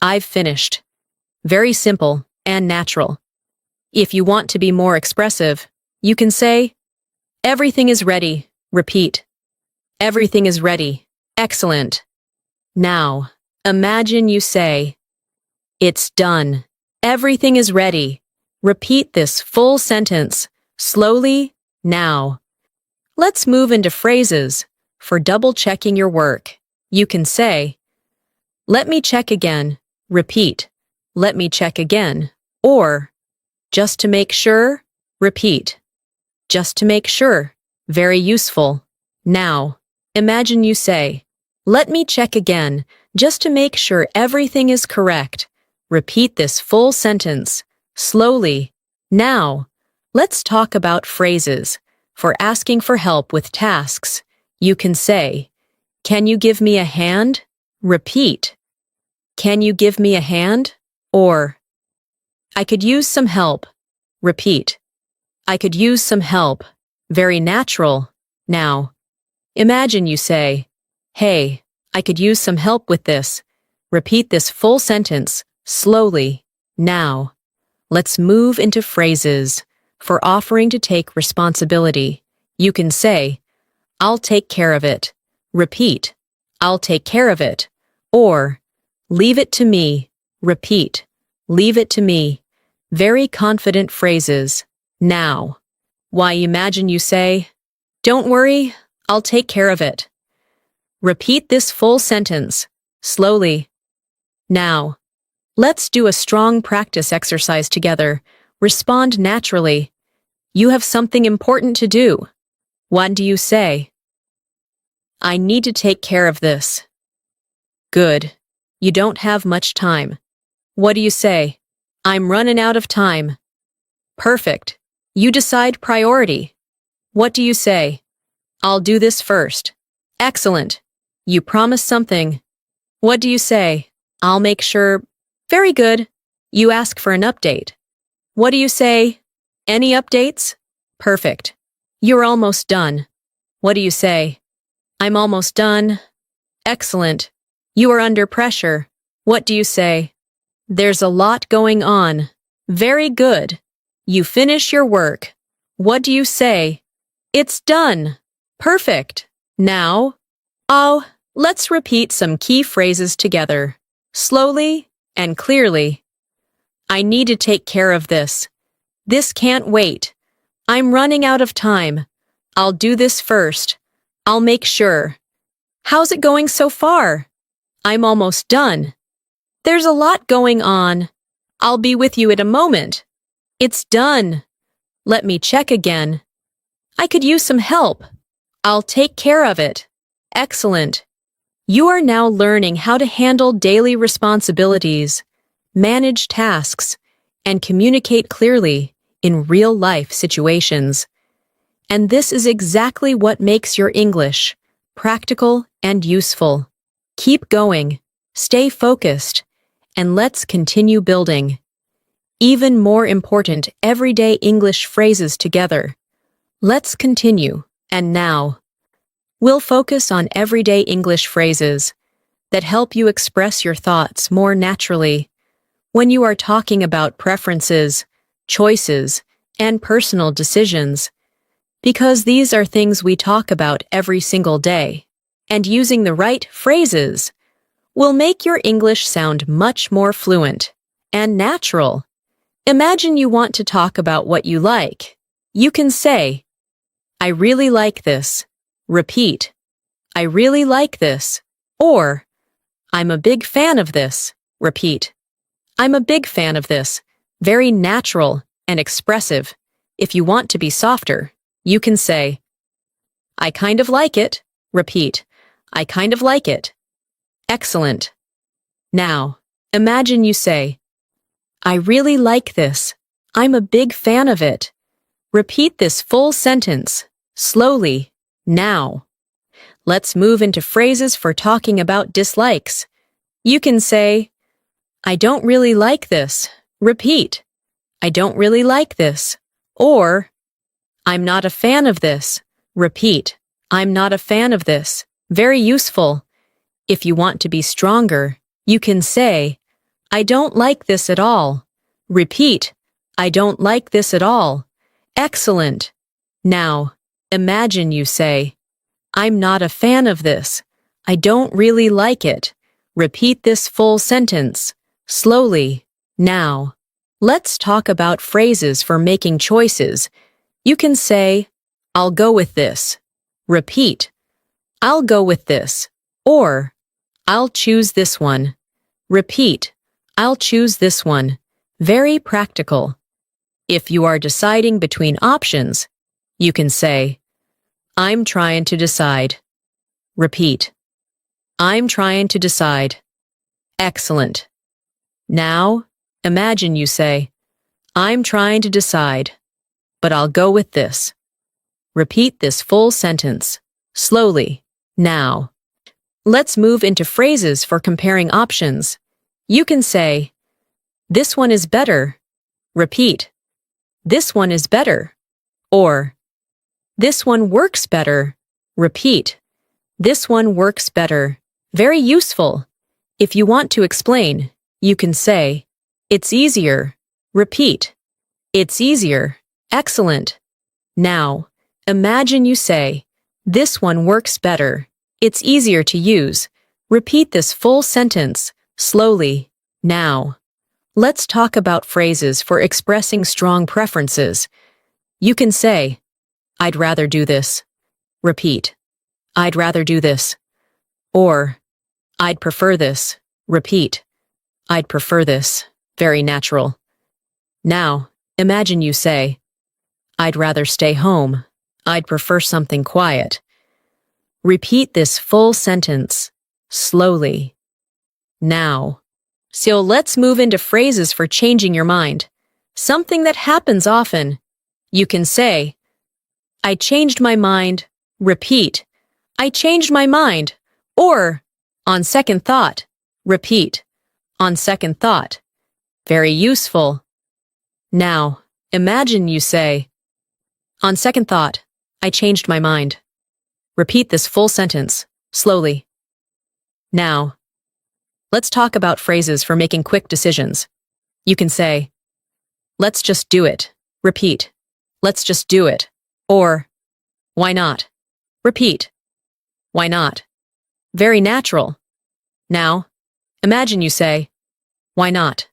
I've finished. Very simple and natural. If you want to be more expressive, you can say, everything is ready. Repeat, everything is ready. Excellent. Now, imagine you say, it's done. Everything is ready. Repeat this full sentence, slowly, now. Let's move into phrases for double-checking your work. You can say, let me check again. Repeat, let me check again. Or, just to make sure. Repeat, just to make sure. Very useful. Now, imagine you say, let me check again, just to make sure everything is correct. Repeat this full sentence, slowly. Now, let's talk about phrases for asking for help with tasks. You can say, can you give me a hand? Repeat, can you give me a hand? Or, I could use some help. Repeat, I could use some help. Very natural. Now, imagine you say, hey, I could use some help with this. Repeat this full sentence, slowly. Now, let's move into phrases for offering to take responsibility. You can say, I'll take care of it. Repeat, I'll take care of it. Or, leave it to me. Repeat, leave it to me. Very confident phrases. Now, why imagine you say, don't worry, I'll take care of it. Repeat this full sentence, slowly. Now, let's do a strong practice exercise together. Respond naturally. You have something important to do. What do you say? I need to take care of this. Good. You don't have much time. What do you say? I'm running out of time. Perfect. You decide priority. What do you say? I'll do this first. Excellent. You promise something. What do you say? I'll make sure. Very good. You ask for an update. What do you say? Any updates? Perfect. You're almost done. What do you say? I'm almost done. Excellent. You are under pressure. What do you say? There's a lot going on. Very good. You finish your work. What do you say? It's done. Perfect. Now, let's repeat some key phrases together, slowly and clearly. I need to take care of this. This can't wait. I'm running out of time. I'll do this first. I'll make sure. How's it going so far? I'm almost done. There's a lot going on. I'll be with you in a moment. It's done. Let me check again. I could use some help. I'll take care of it. Excellent. You are now learning how to handle daily responsibilities, manage tasks, and communicate clearly in real-life situations. And this is exactly what makes your English practical and useful. Keep going, stay focused, and let's continue building even more important everyday English phrases together. Let's continue, and now, we'll focus on everyday English phrases that help you express your thoughts more naturally when you are talking about preferences, choices, and personal decisions, because these are things we talk about every single day, and using the right phrases will make your English sound much more fluent and natural. Imagine you want to talk about what you like. You can say, I really like this. Repeat, I really like this. Or, I'm a big fan of this. Repeat, I'm a big fan of this. Very natural and expressive. If you want to be softer, you can say, I kind of like it. Repeat, I kind of like it. Excellent. Now, imagine you say, I really like this. I'm a big fan of it. Repeat this full sentence, slowly, now. Let's move into phrases for talking about dislikes. You can say, I don't really like this. Repeat, I don't really like this. Or, I'm not a fan of this. Repeat, I'm not a fan of this. Very useful. If you want to be stronger, you can say, I don't like this at all. Repeat, I don't like this at all. Excellent. Now, imagine you say, I'm not a fan of this. I don't really like it. Repeat this full sentence, slowly, now. Let's talk about phrases for making choices. You can say, I'll go with this. Repeat, I'll go with this. Or, I'll choose this one. Repeat, I'll choose this one. Very practical. If you are deciding between options, you can say, I'm trying to decide. Repeat, I'm trying to decide. Excellent. Now, imagine you say, I'm trying to decide, but I'll go with this. Repeat this full sentence, slowly, now. Let's move into phrases for comparing options. You can say, this one is better. Repeat, this one is better. Or, this one works better. Repeat, this one works better. Very useful. If you want to explain, you can say, it's easier. Repeat, it's easier. Excellent. Now, imagine you say, this one works better. It's easier to use. Repeat this full sentence, slowly, now. Let's talk about phrases for expressing strong preferences. You can say, I'd rather do this. Repeat, I'd rather do this. Or, I'd prefer this. Repeat, I'd prefer this. Very natural. Now, imagine you say, I'd rather stay home. I'd prefer something quiet. Repeat this full sentence, slowly, now. So let's move into phrases for changing your mind. Something that happens often. You can say, I changed my mind. Repeat, I changed my mind. Or, on second thought. Repeat, on second thought. Very useful. Now, imagine you say, on second thought, I changed my mind. Repeat this full sentence, slowly. Now, let's talk about phrases for making quick decisions. You can say, let's just do it. Repeat, let's just do it. Or, why not? Repeat, why not? Very natural. Now, imagine you say, why not?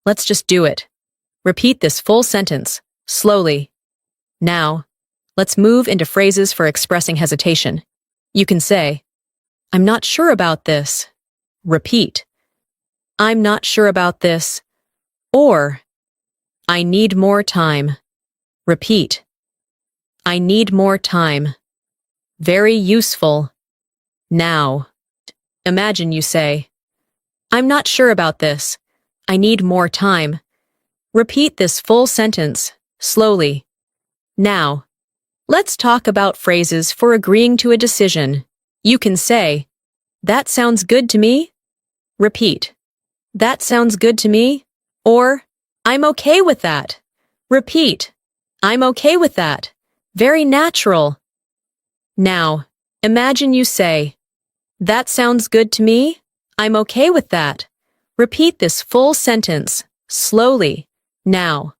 Let's just do it. Repeat this full sentence, slowly. Now, let's move into phrases for expressing hesitation. You can say, I'm not sure about this. Repeat, I'm not sure about this. Or, I need more time. Repeat, I need more time. Very useful. Now, imagine you say, I'm not sure about this. I need more time. Repeat this full sentence, slowly. Now, let's talk about phrases for agreeing to a decision. You can say, that sounds good to me. Repeat, that sounds good to me. Or, I'm okay with that. Repeat, I'm okay with that. Very natural. Now, imagine you say, that sounds good to me. I'm okay with that. Repeat this full sentence, slowly. Now,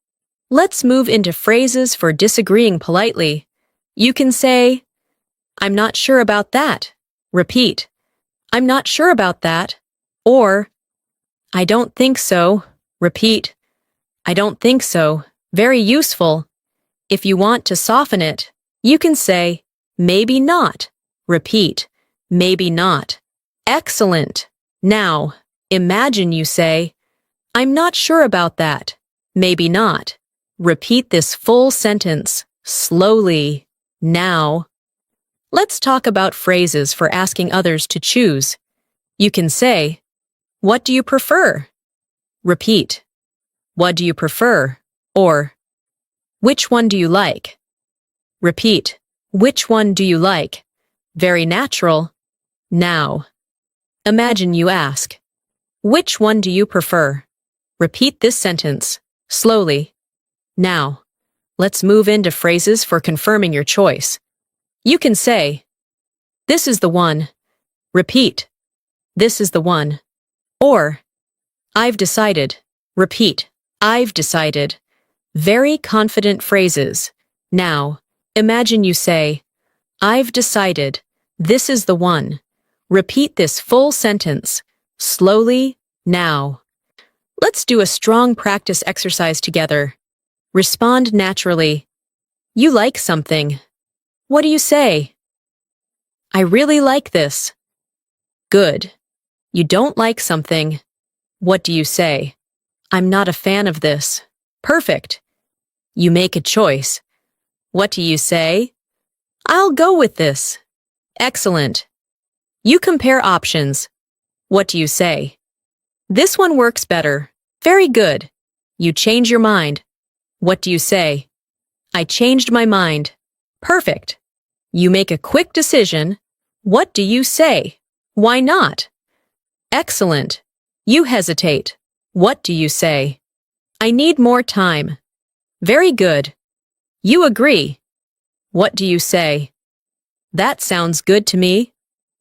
let's move into phrases for disagreeing politely. You can say, I'm not sure about that. Repeat, I'm not sure about that. Or, I don't think so. Repeat, I don't think so. Very useful. If you want to soften it, you can say, maybe not. Repeat, maybe not. Excellent. Now, imagine you say, I'm not sure about that. Maybe not. Repeat this full sentence, slowly. Now, let's talk about phrases for asking others to choose. You can say, what do you prefer? Repeat, what do you prefer? Or, which one do you like? Repeat, which one do you like? Very natural. Now, imagine you ask, which one do you prefer? Repeat this sentence, slowly. Now, let's move into phrases for confirming your choice. You can say, this is the one. Repeat, this is the one. Or, I've decided. Repeat, I've decided. Very confident phrases. Now, imagine you say, I've decided. This is the one. Repeat this full sentence, slowly, now. Let's do a strong practice exercise together. Respond naturally. You like something. What do you say? I really like this. Good. You don't like something. What do you say? I'm not a fan of this. Perfect. You make a choice. What do you say? I'll go with this. Excellent. You compare options. What do you say? This one works better. Very good. You change your mind. What do you say? I changed my mind. Perfect. You make a quick decision. What do you say? Why not? Excellent. You hesitate. What do you say? I need more time. Very good. You agree. What do you say? That sounds good to me.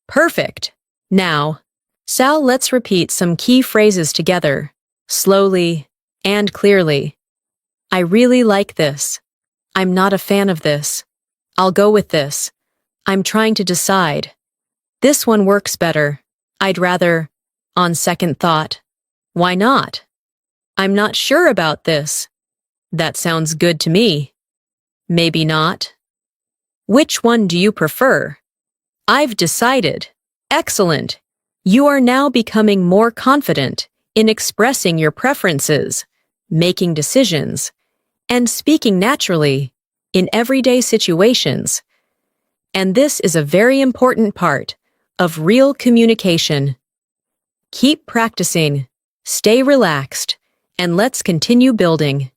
Perfect. Now, Sal, let's repeat some key phrases together, slowly and clearly. I really like this. I'm not a fan of this. I'll go with this. I'm trying to decide. This one works better. I'd rather, on second thought. Why not? I'm not sure about this. That sounds good to me. Maybe not. Which one do you prefer? I've decided. Excellent. You are now becoming more confident in expressing your preferences, making decisions, and speaking naturally in everyday situations. And this is a very important part of real communication. Keep practicing, stay relaxed, and let's continue building.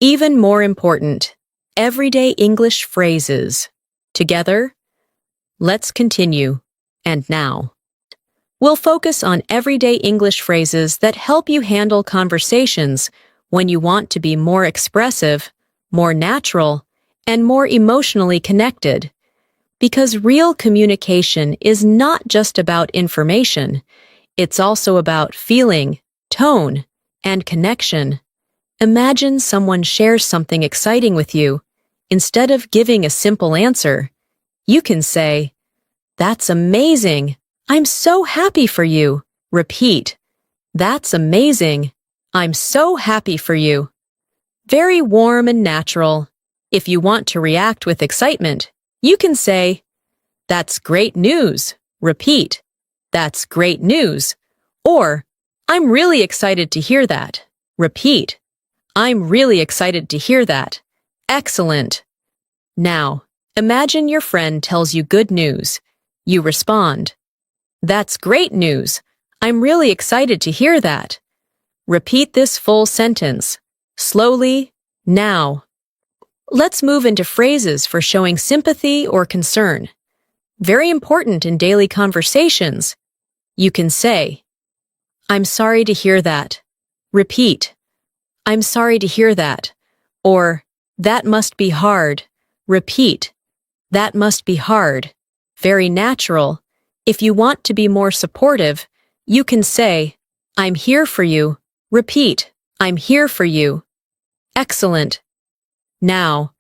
Even more important, everyday English phrases. Together, let's continue. And now, we'll focus on everyday English phrases that help you handle conversations when you want to be more expressive, more natural, and more emotionally connected. Because real communication is not just about information, it's also about feeling, tone, and connection. Imagine someone shares something exciting with you. Instead of giving a simple answer, you can say, "That's amazing. I'm so happy for you." Repeat, "That's amazing. I'm so happy for you." Very warm and natural. If you want to react with excitement, you can say, "That's great news." Repeat, "That's great news." Or, "I'm really excited to hear that." Repeat, "I'm really excited to hear that." Excellent. Now, imagine your friend tells you good news. You respond, That's great news. I'm really excited to hear that. Repeat this full sentence. Slowly, now. Let's move into phrases for showing sympathy or concern. Very important in daily conversations. You can say, I'm sorry to hear that. Repeat, I'm sorry to hear that. Or, that must be hard. Repeat, that must be hard. Very natural. If you want to be more supportive, you can say, I'm here for you. Repeat, I'm here for you. Excellent. Now,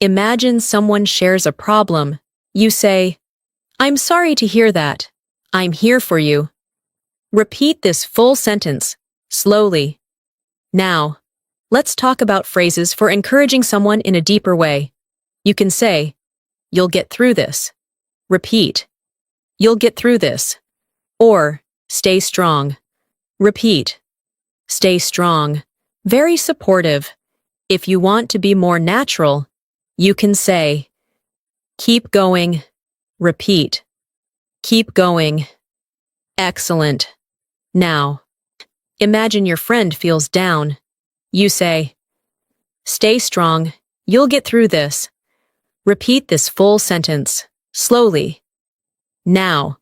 imagine someone shares a problem. You say, I'm sorry to hear that. I'm here for you. Repeat this full sentence, slowly. Now, let's talk about phrases for encouraging someone in a deeper way. You can say, you'll get through this. Repeat, you'll get through this. Or, stay strong. Repeat, stay strong. Very supportive. If you want to be more natural, you can say, keep going. Repeat, keep going. Excellent. Now, imagine your friend feels down. You say, stay strong. You'll get through this. Repeat this full sentence, slowly. Now,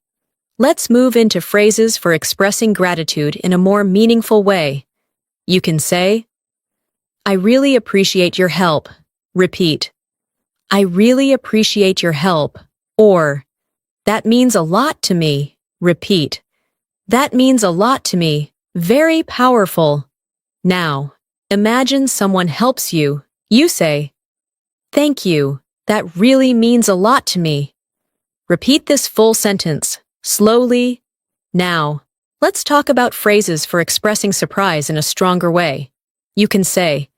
let's move into phrases for expressing gratitude in a more meaningful way. You can say, I really appreciate your help. Repeat, I really appreciate your help. Or, that means a lot to me. Repeat, that means a lot to me. Very powerful. Now, imagine someone helps you. You say, thank you. That really means a lot to me. Repeat this full sentence, slowly. Now, let's talk about phrases for expressing surprise in a stronger way. You can say,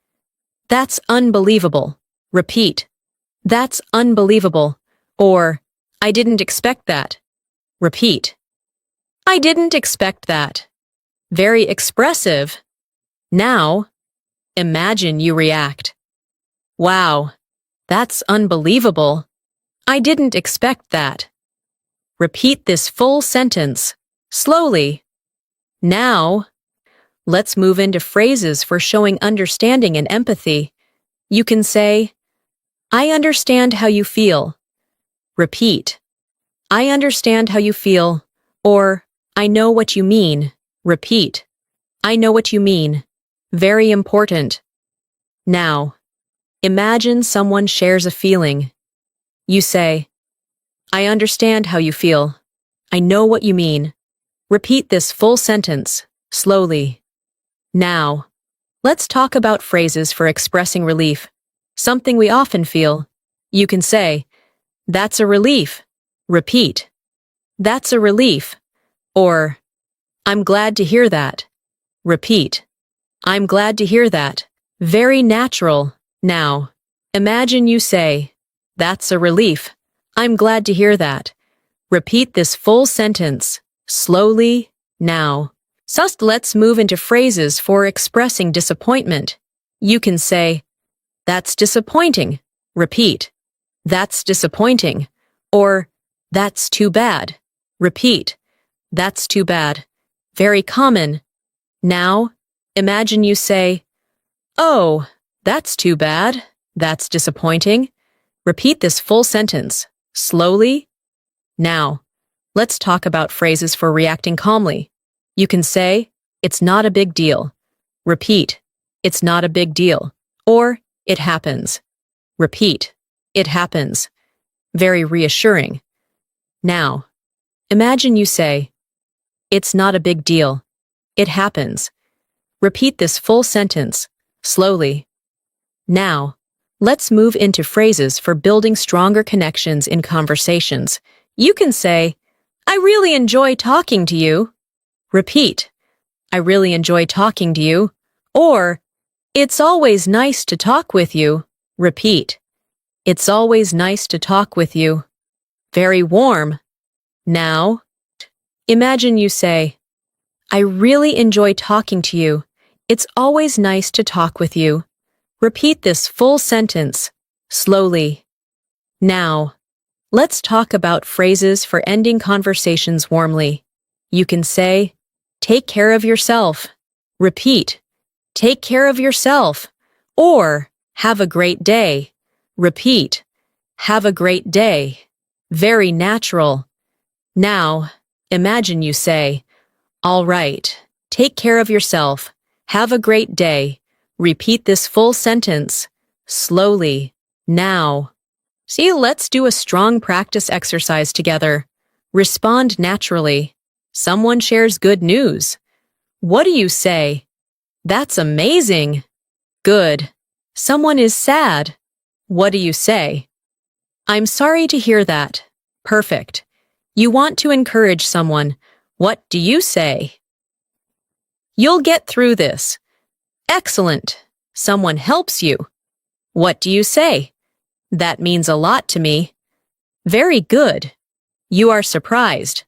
that's unbelievable. Repeat, that's unbelievable. Or, I didn't expect that. Repeat, I didn't expect that. Very expressive. Now, imagine you react. Wow, that's unbelievable. I didn't expect that. Repeat this full sentence, slowly. Now, let's move into phrases for showing understanding and empathy. You can say, I understand how you feel. Repeat, I understand how you feel. Or, I know what you mean. Repeat, I know what you mean. Very important. Now, imagine someone shares a feeling. You say, I understand how you feel. I know what you mean. Repeat this full sentence, slowly. Now, let's talk about phrases for expressing relief, something we often feel. You can say, that's a relief. Repeat, that's a relief. Or, I'm glad to hear that. Repeat, I'm glad to hear that. Very natural. Now, imagine you say, that's a relief. I'm glad to hear that. Repeat this full sentence, slowly, now. Let's move into phrases for expressing disappointment. You can say, that's disappointing. Repeat, that's disappointing. Or, that's too bad. Repeat, that's too bad. Very common. Now, imagine you say, oh, that's too bad. That's disappointing. Repeat this full sentence, slowly. Now, let's talk about phrases for reacting calmly. You can say, it's not a big deal. Repeat, it's not a big deal. Or, it happens. Repeat, it happens. Very reassuring. Now, imagine you say, it's not a big deal. It happens. Repeat this full sentence, slowly. Now, let's move into phrases for building stronger connections in conversations. You can say, I really enjoy talking to you. Repeat, I really enjoy talking to you. Or, it's always nice to talk with you. Repeat, it's always nice to talk with you. Very warm. Now, imagine you say, I really enjoy talking to you. It's always nice to talk with you. Repeat this full sentence, slowly. Now, let's talk about phrases for ending conversations warmly. You can say, take care of yourself. Repeat, take care of yourself. Or, have a great day. Repeat, have a great day. Very natural. Now, imagine you say, all right, take care of yourself. Have a great day. Repeat this full sentence. Slowly. Now. See, let's do a strong practice exercise together. Respond naturally. Someone shares good news. What do you say? That's amazing. Good. Someone is sad. What do you say? I'm sorry to hear that. Perfect. You want to encourage someone. What do you say? You'll get through this. Excellent. Someone helps you. What do you say? That means a lot to me. Very good. You are surprised.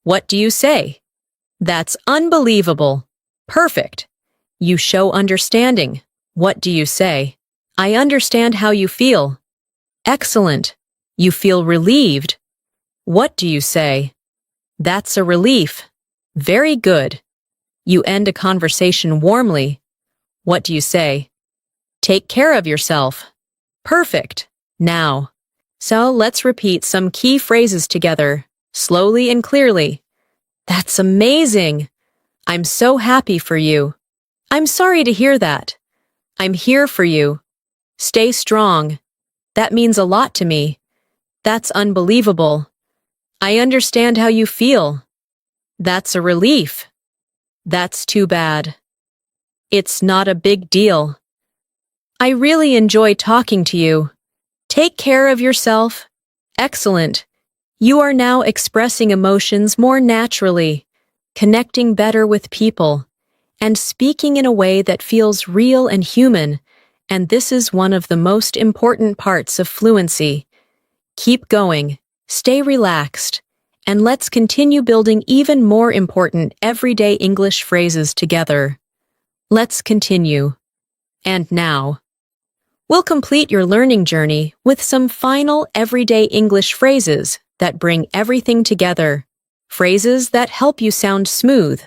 What do you say? That's unbelievable. Perfect. You show understanding. What do you say? I understand how you feel. Excellent. You feel relieved. What do you say? That's a relief. Very good. You end a conversation warmly. What do you say? Take care of yourself. Perfect. Now. So let's repeat some key phrases together, slowly and clearly. That's amazing. I'm so happy for you. I'm sorry to hear that. I'm here for you. Stay strong. That means a lot to me. That's unbelievable. I understand how you feel. That's a relief. That's too bad. It's not a big deal. I really enjoy talking to you. Take care of yourself. Excellent. You are now expressing emotions more naturally, connecting better with people, and speaking in a way that feels real and human, and this is one of the most important parts of fluency. Keep going, stay relaxed, and let's continue building even more important everyday English phrases together. Let's continue. And now, we'll complete your learning journey with some final everyday English phrases that bring everything together. Phrases that help you sound smooth,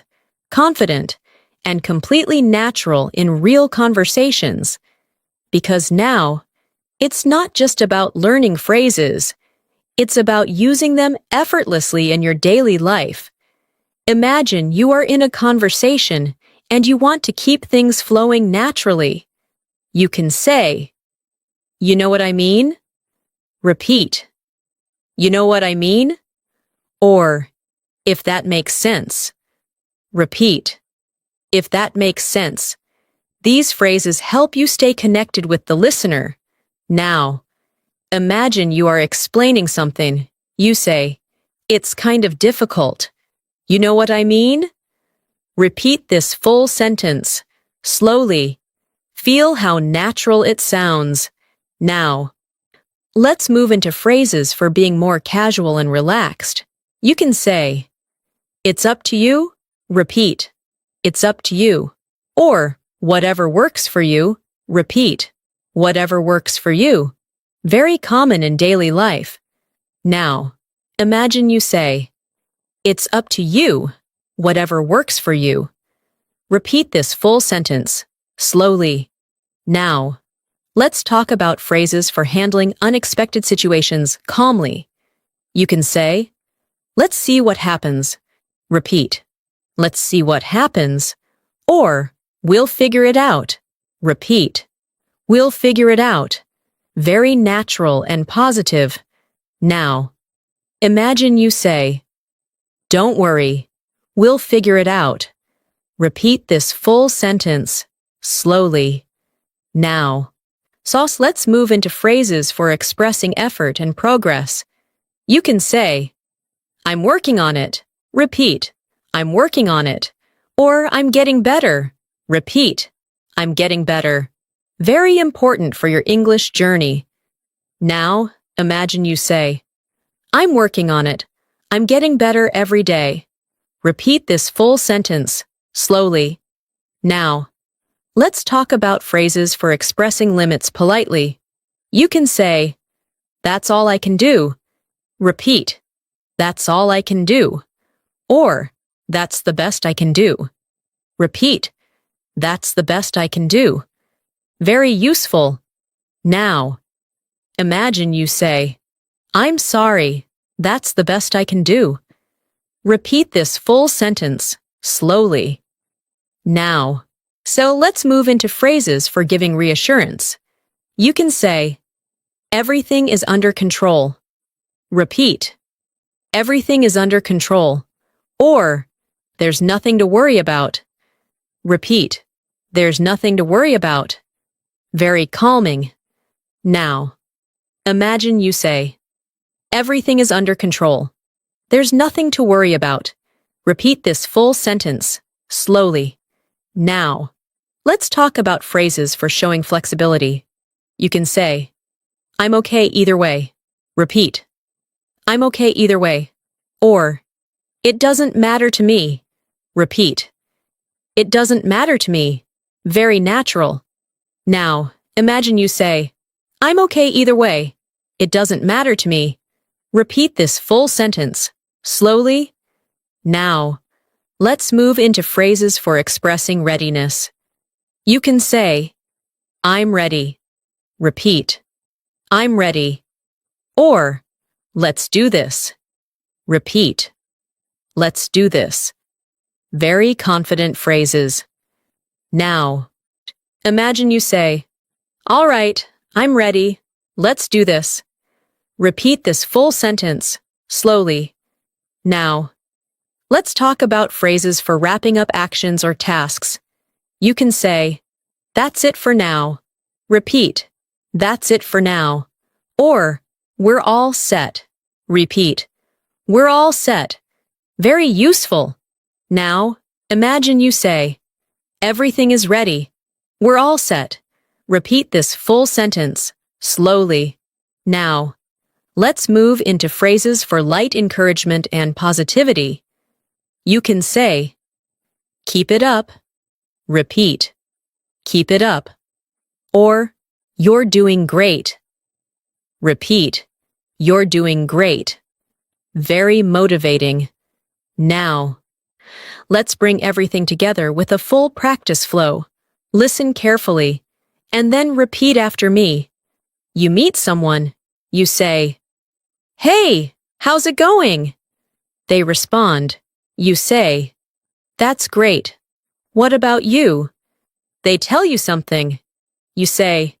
confident, and completely natural in real conversations. Because now, it's not just about learning phrases, it's about using them effortlessly in your daily life. Imagine you are in a conversation and you want to keep things flowing naturally. You can say, you know what I mean? Repeat, you know what I mean? Or, if that makes sense. Repeat, if that makes sense. These phrases help you stay connected with the listener. Now, imagine you are explaining something. You say, it's kind of difficult. You know what I mean? Repeat this full sentence, slowly. Feel how natural it sounds. Now, let's move into phrases for being more casual and relaxed. You can say, it's up to you. Repeat, it's up to you. Or, whatever works for you. Repeat, whatever works for you. Very common in daily life. Now, imagine you say, it's up to you. Whatever works for you. Repeat this full sentence, slowly. Now, let's talk about phrases for handling unexpected situations calmly. You can say, let's see what happens. Repeat, let's see what happens. Or, we'll figure it out. Repeat, we'll figure it out. Very natural and positive. Now, imagine you say, don't worry, we'll figure it out. Repeat this full sentence, slowly. Now. So let's move into phrases for expressing effort and progress. You can say, I'm working on it. Repeat, I'm working on it. Or I'm getting better. Repeat, I'm getting better. Very important for your English journey. Now, imagine you say, I'm working on it. I'm getting better every day. Repeat this full sentence, slowly. Now, let's talk about phrases for expressing limits politely. You can say, that's all I can do. Repeat. That's all I can do. Or, that's the best I can do. Repeat. That's the best I can do. Very useful. Now, imagine you say, I'm sorry. That's the best I can do. Repeat this full sentence, slowly. Now. So let's move into phrases for giving reassurance. You can say, everything is under control. Repeat. Everything is under control. Or, there's nothing to worry about. Repeat. There's nothing to worry about. Very calming. Now, imagine you say, everything is under control. There's nothing to worry about. Repeat this full sentence, slowly. Now, let's talk about phrases for showing flexibility. You can say, I'm okay either way. Repeat. I'm okay either way. Or, it doesn't matter to me. Repeat. It doesn't matter to me. Very natural. Now, imagine you say, I'm okay either way. It doesn't matter to me. Repeat this full sentence, slowly. Now, let's move into phrases for expressing readiness. You can say, I'm ready. Repeat. I'm ready. Or, let's do this. Repeat. Let's do this. Very confident phrases. Now, imagine you say, all right, I'm ready. Let's do this. Repeat this full sentence, slowly. Now, let's talk about phrases for wrapping up actions or tasks. You can say, that's it for now. Repeat, that's it for now. Or, we're all set. Repeat, we're all set. Very useful. Now, imagine you say, everything is ready. We're all set. Repeat this full sentence, slowly. Now, let's move into phrases for light encouragement and positivity. You can say, keep it up. Repeat, keep it up. Or, you're doing great. Repeat, you're doing great. Very motivating. Now, let's bring everything together with a full practice flow. Listen carefully, and then repeat after me. You meet someone. You say, hey, how's it going? They respond. You say, that's great. What about you? They tell you something. You say,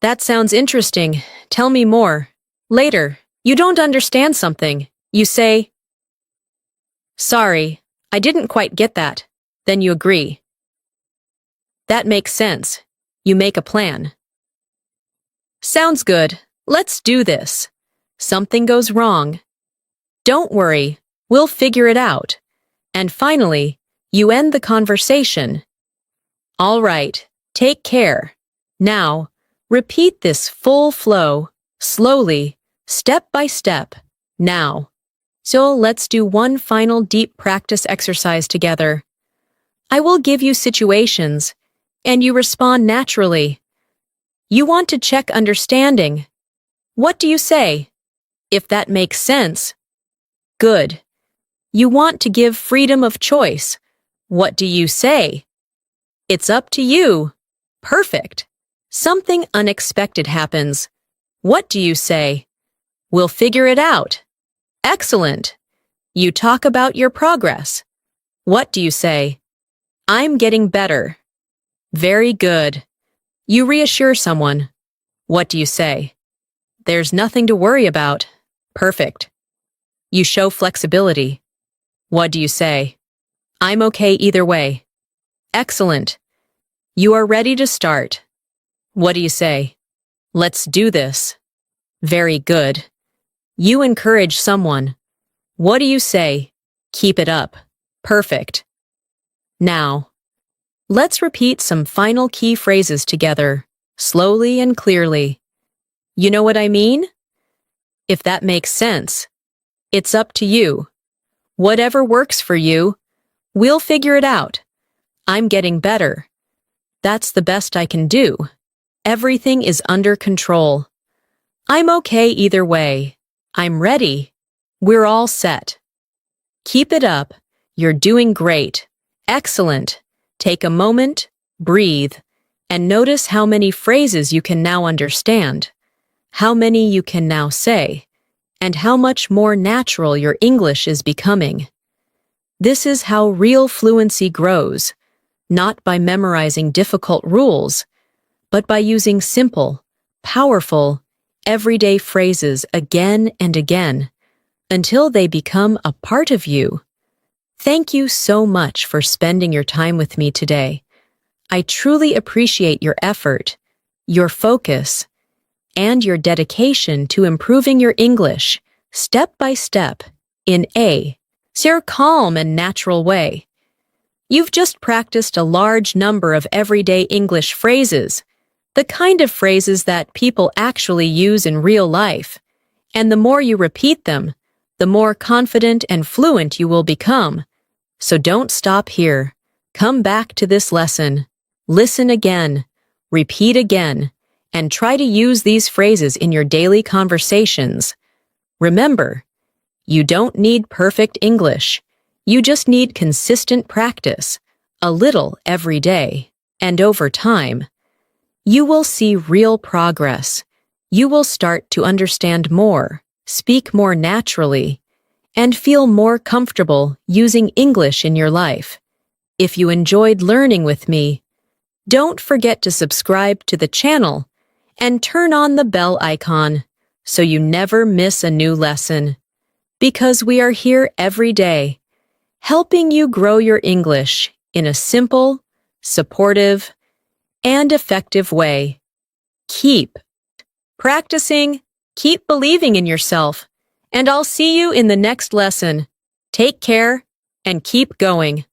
that sounds interesting. Tell me more. Later, you don't understand something. You say, sorry, I didn't quite get that. Then you agree. That makes sense. You make a plan. Sounds good. Let's do this. Something goes wrong. Don't worry. We'll figure it out. And finally, you end the conversation. All right. Take care. Now, repeat this full flow, slowly, step by step. Now. So let's do one final deep practice exercise together. I will give you situations, and you respond naturally. You want to check understanding. What do you say? If that makes sense. Good. You want to give freedom of choice. What do you say? It's up to you. Perfect. Something unexpected happens. What do you say? We'll figure it out. Excellent. You talk about your progress. What do you say? I'm getting better. Very good. You reassure someone. What do you say? There's nothing to worry about. Perfect. You show flexibility. What do you say? I'm okay either way. Excellent. You are ready to start. What do you say? Let's do this. Very good. You encourage someone. What do you say? Keep it up. Perfect. Now, let's repeat some final key phrases together, slowly and clearly. You know what I mean? If that makes sense. It's up to you. Whatever works for you, we'll figure it out. I'm getting better. That's the best I can do. Everything is under control. I'm okay either way. I'm ready. We're all set. Keep it up. You're doing great. Excellent. Take a moment, breathe, and notice how many phrases you can now understand, how many you can now say, and how much more natural your English is becoming. This is how real fluency grows, not by memorizing difficult rules, but by using simple, powerful, everyday phrases again and again until they become a part of you. Thank you so much for spending your time with me today. I truly appreciate your effort, your focus, and your dedication to improving your English step by step in a calm and natural way. You've just practiced a large number of everyday English phrases, the kind of phrases that people actually use in real life. And the more you repeat them, the more confident and fluent you will become. So don't stop here. Come back to this lesson. Listen again, repeat again, and try to use these phrases in your daily conversations. Remember, you don't need perfect English. You just need consistent practice, a little every day, and over time. You will see real progress. You will start to understand more, speak more naturally, and feel more comfortable using English in your life. If you enjoyed learning with me, don't forget to subscribe to the channel and turn on the bell icon so you never miss a new lesson. Because we are here every day, helping you grow your English in a simple, supportive, and effective way. Keep practicing, keep believing in yourself, and I'll see you in the next lesson. Take care and keep going.